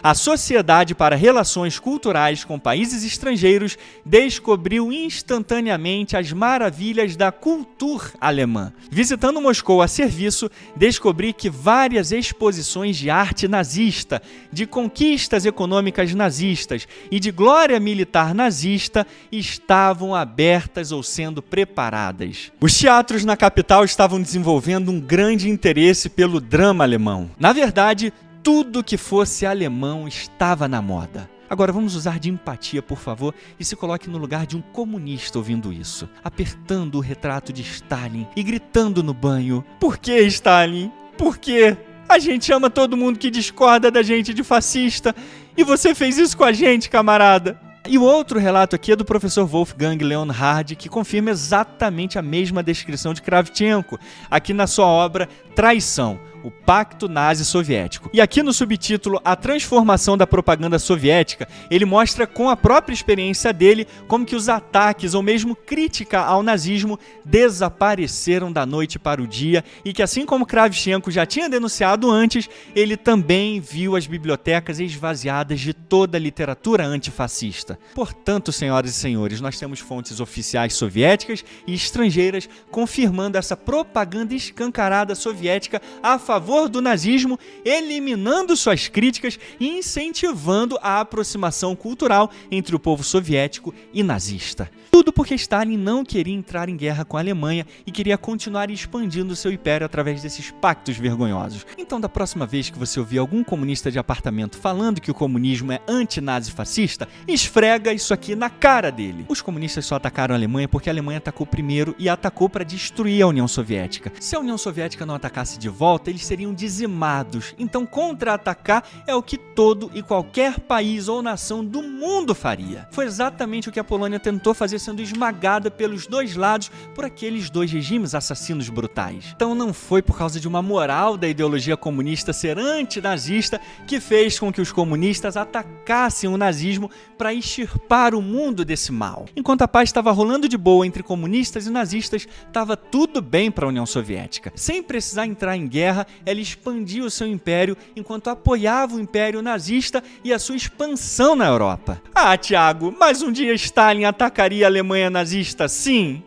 A Sociedade para Relações Culturais com Países Estrangeiros descobriu instantaneamente as maravilhas da cultura alemã. Visitando Moscou a serviço, descobri que várias exposições de arte nazista, de conquistas econômicas nazistas e de glória militar nazista estavam abertas ou sendo preparadas. Os teatros na capital estavam desenvolvendo um grande interesse pelo drama alemão. Na verdade, tudo que fosse alemão estava na moda. Agora vamos usar de empatia, por favor, e se coloque no lugar de um comunista ouvindo isso, apertando o retrato de Stalin e gritando no banho: "Por que, Stalin? Por quê? A gente ama todo mundo que discorda da gente de fascista, e você fez isso com a gente, camarada." E o outro relato aqui é do professor Wolfgang Leonhard, que confirma exatamente a mesma descrição de Kravchenko, aqui na sua obra traição. O Pacto Nazi-Soviético. E aqui no subtítulo A Transformação da Propaganda Soviética, ele mostra com a própria experiência dele como que os ataques ou mesmo crítica ao nazismo desapareceram da noite para o dia e que, assim como Kravchenko já tinha denunciado antes, ele também viu as bibliotecas esvaziadas de toda a literatura antifascista. Portanto, senhoras e senhores, nós temos fontes oficiais soviéticas e estrangeiras confirmando essa propaganda escancarada soviética a favor do nazismo, eliminando suas críticas e incentivando a aproximação cultural entre o povo soviético e nazista. Tudo porque Stalin não queria entrar em guerra com a Alemanha e queria continuar expandindo seu império através desses pactos vergonhosos. Então, da próxima vez que você ouvir algum comunista de apartamento falando que o comunismo é anti-nazi-fascista, esfrega isso aqui na cara dele. Os comunistas só atacaram a Alemanha porque a Alemanha atacou primeiro e atacou para destruir a União Soviética. Se a União Soviética não atacasse de volta, eles seriam dizimados. Então, contra-atacar é o que todo e qualquer país ou nação do mundo faria. Foi exatamente o que a Polônia tentou fazer, sendo esmagada pelos dois lados por aqueles dois regimes assassinos brutais. Então não foi por causa de uma moral da ideologia comunista ser antinazista que fez com que os comunistas atacassem o nazismo para extirpar o mundo desse mal. Enquanto a paz estava rolando de boa entre comunistas e nazistas, estava tudo bem para a União Soviética. Sem precisar entrar em guerra, ela expandia o seu império enquanto apoiava o império nazista e a sua expansão na Europa. Ah, Thiago, mas um dia Stalin atacaria a Alemanha nazista, sim?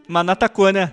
Mas não atacou, né?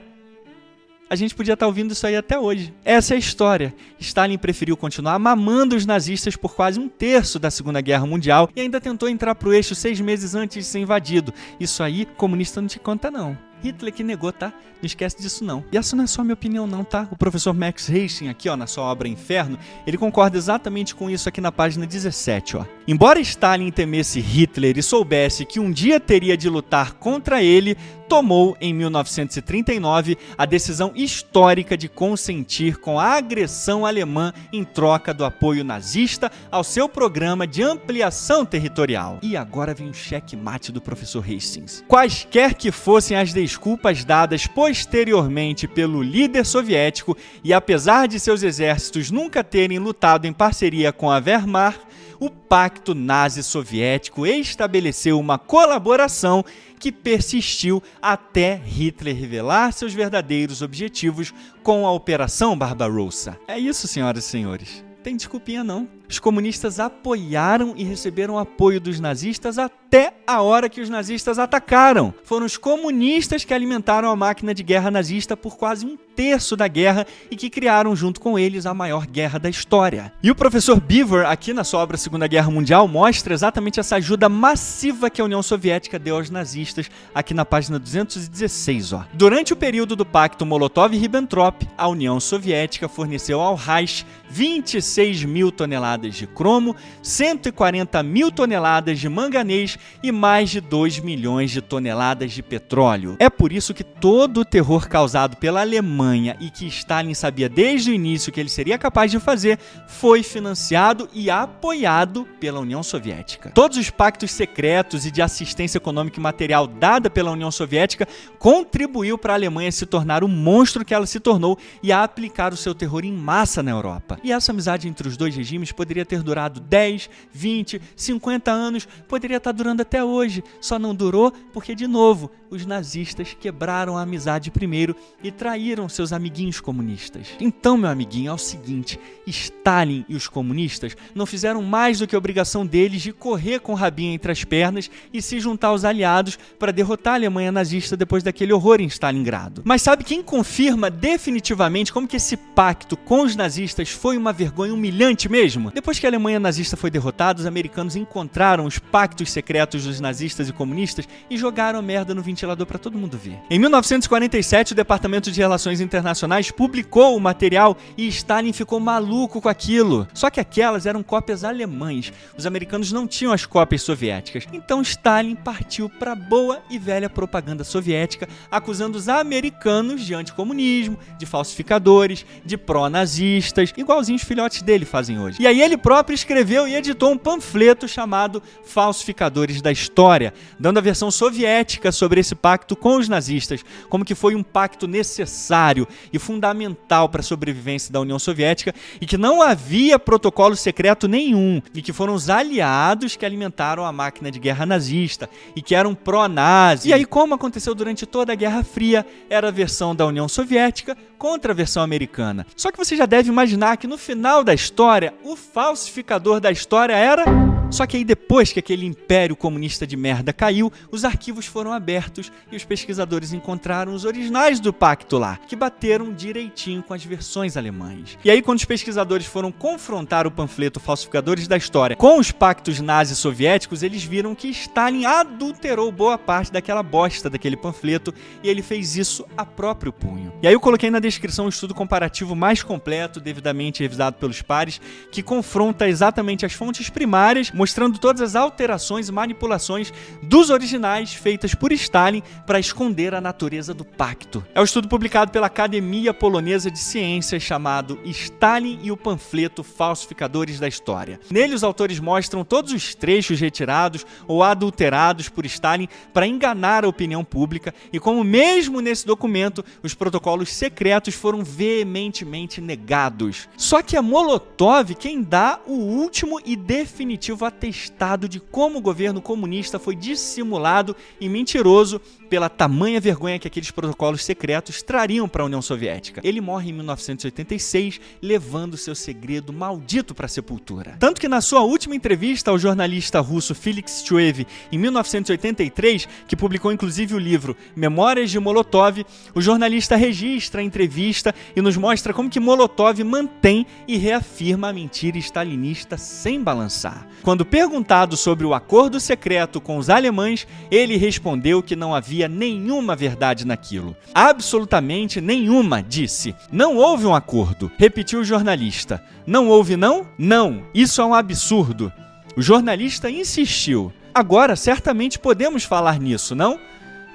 A gente podia estar ouvindo isso aí até hoje. Essa é a história. Stalin preferiu continuar mamando os nazistas por quase um terço da Segunda Guerra Mundial e ainda tentou entrar pro eixo 6 meses antes de ser invadido. Isso aí, comunista não te conta não. Hitler que negou, tá? Não esquece disso não. E essa não é só a minha opinião não, tá? O professor Max Hastings aqui, ó, na sua obra Inferno, ele concorda exatamente com isso aqui na página 17, ó. Embora Stalin temesse Hitler e soubesse que um dia teria de lutar contra ele, tomou, em 1939, a decisão histórica de consentir com a agressão alemã em troca do apoio nazista ao seu programa de ampliação territorial. E agora vem o checkmate do professor Hastings. Quaisquer que fossem as desculpas dadas posteriormente pelo líder soviético e apesar de seus exércitos nunca terem lutado em parceria com a Wehrmacht, o Pacto Nazi-Soviético estabeleceu uma colaboração que persistiu até Hitler revelar seus verdadeiros objetivos com a Operação Barbarossa. É isso, senhoras e senhores. Tem desculpinha não. Os comunistas apoiaram e receberam apoio dos nazistas até a hora que os nazistas atacaram. Foram os comunistas que alimentaram a máquina de guerra nazista por quase um terço da guerra e que criaram junto com eles a maior guerra da história. E o professor Beaver, aqui na sua obra Segunda Guerra Mundial, mostra exatamente essa ajuda massiva que a União Soviética deu aos nazistas, aqui na página 216. Ó. Durante o período do Pacto Molotov-Ribbentrop, a União Soviética forneceu ao Reich 26 mil toneladas de cromo, 140 mil toneladas de manganês e mais de 2 milhões de toneladas de petróleo. É por isso que todo o terror causado pela Alemanha e que Stalin sabia desde o início que ele seria capaz de fazer, foi financiado e apoiado pela União Soviética. Todos os pactos secretos e de assistência econômica e material dada pela União Soviética contribuiu para a Alemanha se tornar o monstro que ela se tornou e a aplicar o seu terror em massa na Europa. E essa amizade entre os dois regimes poderia ter durado 10, 20, 50 anos, poderia estar durando até hoje. Só não durou porque, de novo, os nazistas quebraram a amizade primeiro e traíram seus amiguinhos comunistas. Então, meu amiguinho, é o seguinte, Stalin e os comunistas não fizeram mais do que a obrigação deles de correr com o rabinho entre as pernas e se juntar aos aliados para derrotar a Alemanha nazista depois daquele horror em Stalingrado. Mas sabe quem confirma definitivamente como que esse pacto com os nazistas foi uma vergonha humilhante mesmo? Depois que a Alemanha nazista foi derrotada, os americanos encontraram os pactos secretos dos nazistas e comunistas e jogaram a merda no ventilador para todo mundo ver. Em 1947, o Departamento de Relações Internacionais publicou o material e Stalin ficou maluco com aquilo. Só que aquelas eram cópias alemãs. Os americanos não tinham as cópias soviéticas. Então Stalin partiu para a boa e velha propaganda soviética, acusando os americanos de anticomunismo, de falsificadores, de pró-nazistas, igualzinho os filhotes dele fazem hoje. E aí ele próprio escreveu e editou um panfleto chamado Falsificadores da História, dando a versão soviética sobre esse pacto com os nazistas, como que foi um pacto necessário e fundamental para a sobrevivência da União Soviética e que não havia protocolo secreto nenhum e que foram os aliados que alimentaram a máquina de guerra nazista e que eram pró-nazi. E aí, como aconteceu durante toda a Guerra Fria, era a versão da União Soviética contra a versão americana. Só que você já deve imaginar que no final da história, o falsificador da história era... Só que aí depois que aquele império comunista de merda caiu, os arquivos foram abertos e os pesquisadores encontraram os originais do pacto lá, que bateram direitinho com as versões alemãs. E aí quando os pesquisadores foram confrontar o panfleto Falsificadores da História com os pactos nazi-soviéticos, eles viram que Stalin adulterou boa parte daquela bosta daquele panfleto e ele fez isso a próprio punho. E aí eu coloquei na descrição um estudo comparativo mais completo, devidamente revisado pelos pares, que confronta exatamente as fontes primárias, mostrando todas as alterações e manipulações dos originais feitas por Stalin para esconder a natureza do pacto. É o estudo publicado pela Academia Polonesa de Ciências chamado Stalin e o Panfleto Falsificadores da História. Nele, os autores mostram todos os trechos retirados ou adulterados por Stalin para enganar a opinião pública e como mesmo nesse documento, os protocolos secretos foram veementemente negados. Só que é Molotov quem dá o último e definitivo atestado de como o governo comunista foi dissimulado e mentiroso pela tamanha vergonha que aqueles protocolos secretos trariam para a União Soviética. Ele morre em 1986, levando seu segredo maldito para a sepultura. Tanto que na sua última entrevista ao jornalista russo Felix Chuev, em 1983, que publicou inclusive o livro Memórias de Molotov, o jornalista registra a entrevista e nos mostra como que Molotov mantém e reafirma a mentira stalinista sem balançar. Quando perguntado sobre o acordo secreto com os alemães, ele respondeu que não havia nenhuma verdade naquilo. Absolutamente nenhuma, disse. Não houve um acordo, repetiu o jornalista. Não houve não? Não, isso é um absurdo. O jornalista insistiu. Agora, certamente podemos falar nisso, não?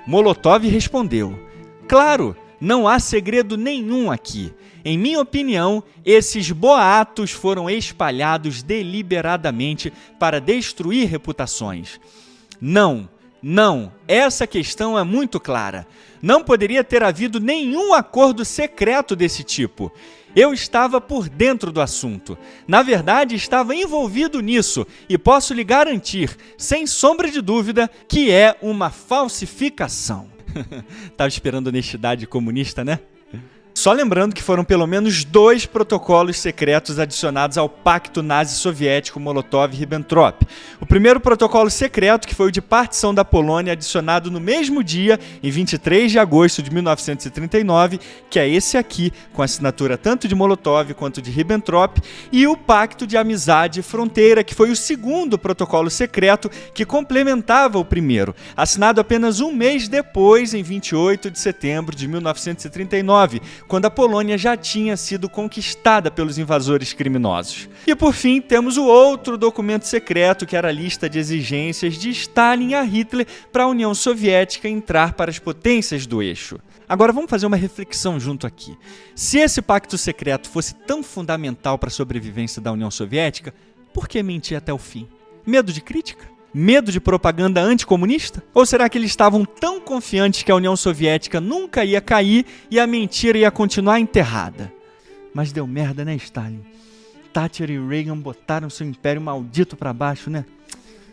Molotov respondeu. Claro, não há segredo nenhum aqui. Em minha opinião, esses boatos foram espalhados deliberadamente para destruir reputações. Não, essa questão é muito clara. Não poderia ter havido nenhum acordo secreto desse tipo. Eu estava por dentro do assunto. Na verdade, estava envolvido nisso e posso lhe garantir, sem sombra de dúvida, que é uma falsificação. Tava esperando honestidade comunista, né? Só lembrando que foram pelo menos 2 protocolos secretos adicionados ao pacto nazi-soviético Molotov-Ribbentrop. O primeiro protocolo secreto, que foi o de partição da Polônia, adicionado no mesmo dia, em 23 de agosto de 1939, que é esse aqui, com assinatura tanto de Molotov quanto de Ribbentrop, e o Pacto de Amizade e Fronteira, que foi o segundo protocolo secreto que complementava o primeiro, assinado apenas um mês depois, em 28 de setembro de 1939, quando a Polônia já tinha sido conquistada pelos invasores criminosos. E por fim, temos o outro documento secreto, que era a lista de exigências de Stalin a Hitler para a União Soviética entrar para as potências do eixo. Agora vamos fazer uma reflexão junto aqui. Se esse pacto secreto fosse tão fundamental para a sobrevivência da União Soviética, por que mentir até o fim? Medo de crítica? Medo de propaganda anticomunista? Ou será que eles estavam tão confiantes que a União Soviética nunca ia cair e a mentira ia continuar enterrada? Mas deu merda, né, Stalin? Thatcher e Reagan botaram seu império maldito pra baixo, né?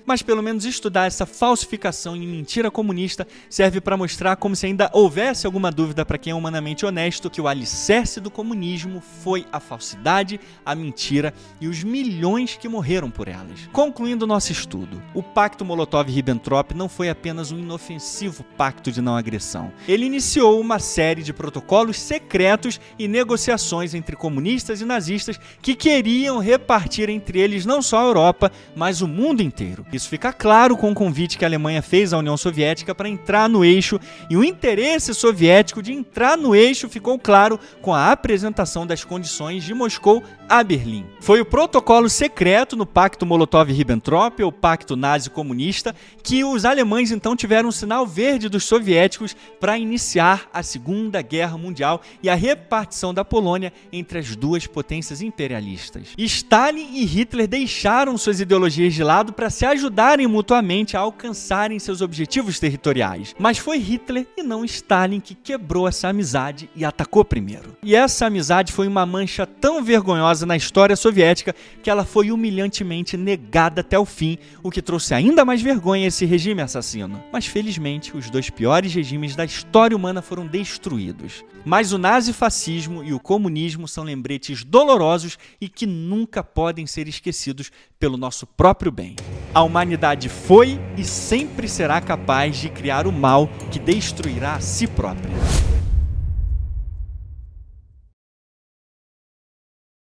Mas pelo menos estudar essa falsificação e mentira comunista serve para mostrar, como se ainda houvesse alguma dúvida para quem é humanamente honesto, que o alicerce do comunismo foi a falsidade, a mentira e os milhões que morreram por elas. Concluindo o nosso estudo, o Pacto Molotov-Ribbentrop não foi apenas um inofensivo pacto de não agressão. Ele iniciou uma série de protocolos secretos e negociações entre comunistas e nazistas que queriam repartir entre eles não só a Europa, mas o mundo inteiro. Isso fica claro com o convite que a Alemanha fez à União Soviética para entrar no eixo, e o interesse soviético de entrar no eixo ficou claro com a apresentação das condições de Moscou a Berlim. Foi o protocolo secreto no Pacto Molotov-Ribbentrop, ou Pacto Nazi-Comunista, que os alemães então tiveram um sinal verde dos soviéticos para iniciar a Segunda Guerra Mundial e a repartição da Polônia entre as duas potências imperialistas. Stalin e Hitler deixaram suas ideologias de lado para se ajudarem mutuamente a alcançarem seus objetivos territoriais. Mas foi Hitler e não Stalin que quebrou essa amizade e atacou primeiro. E essa amizade foi uma mancha tão vergonhosa na história soviética que ela foi humilhantemente negada até o fim, o que trouxe ainda mais vergonha a esse regime assassino. Mas felizmente, os dois piores regimes da história humana foram destruídos. Mas o nazifascismo e o comunismo são lembretes dolorosos e que nunca podem ser esquecidos pelo nosso próprio bem. A humanidade foi e sempre será capaz de criar o mal que destruirá a si própria.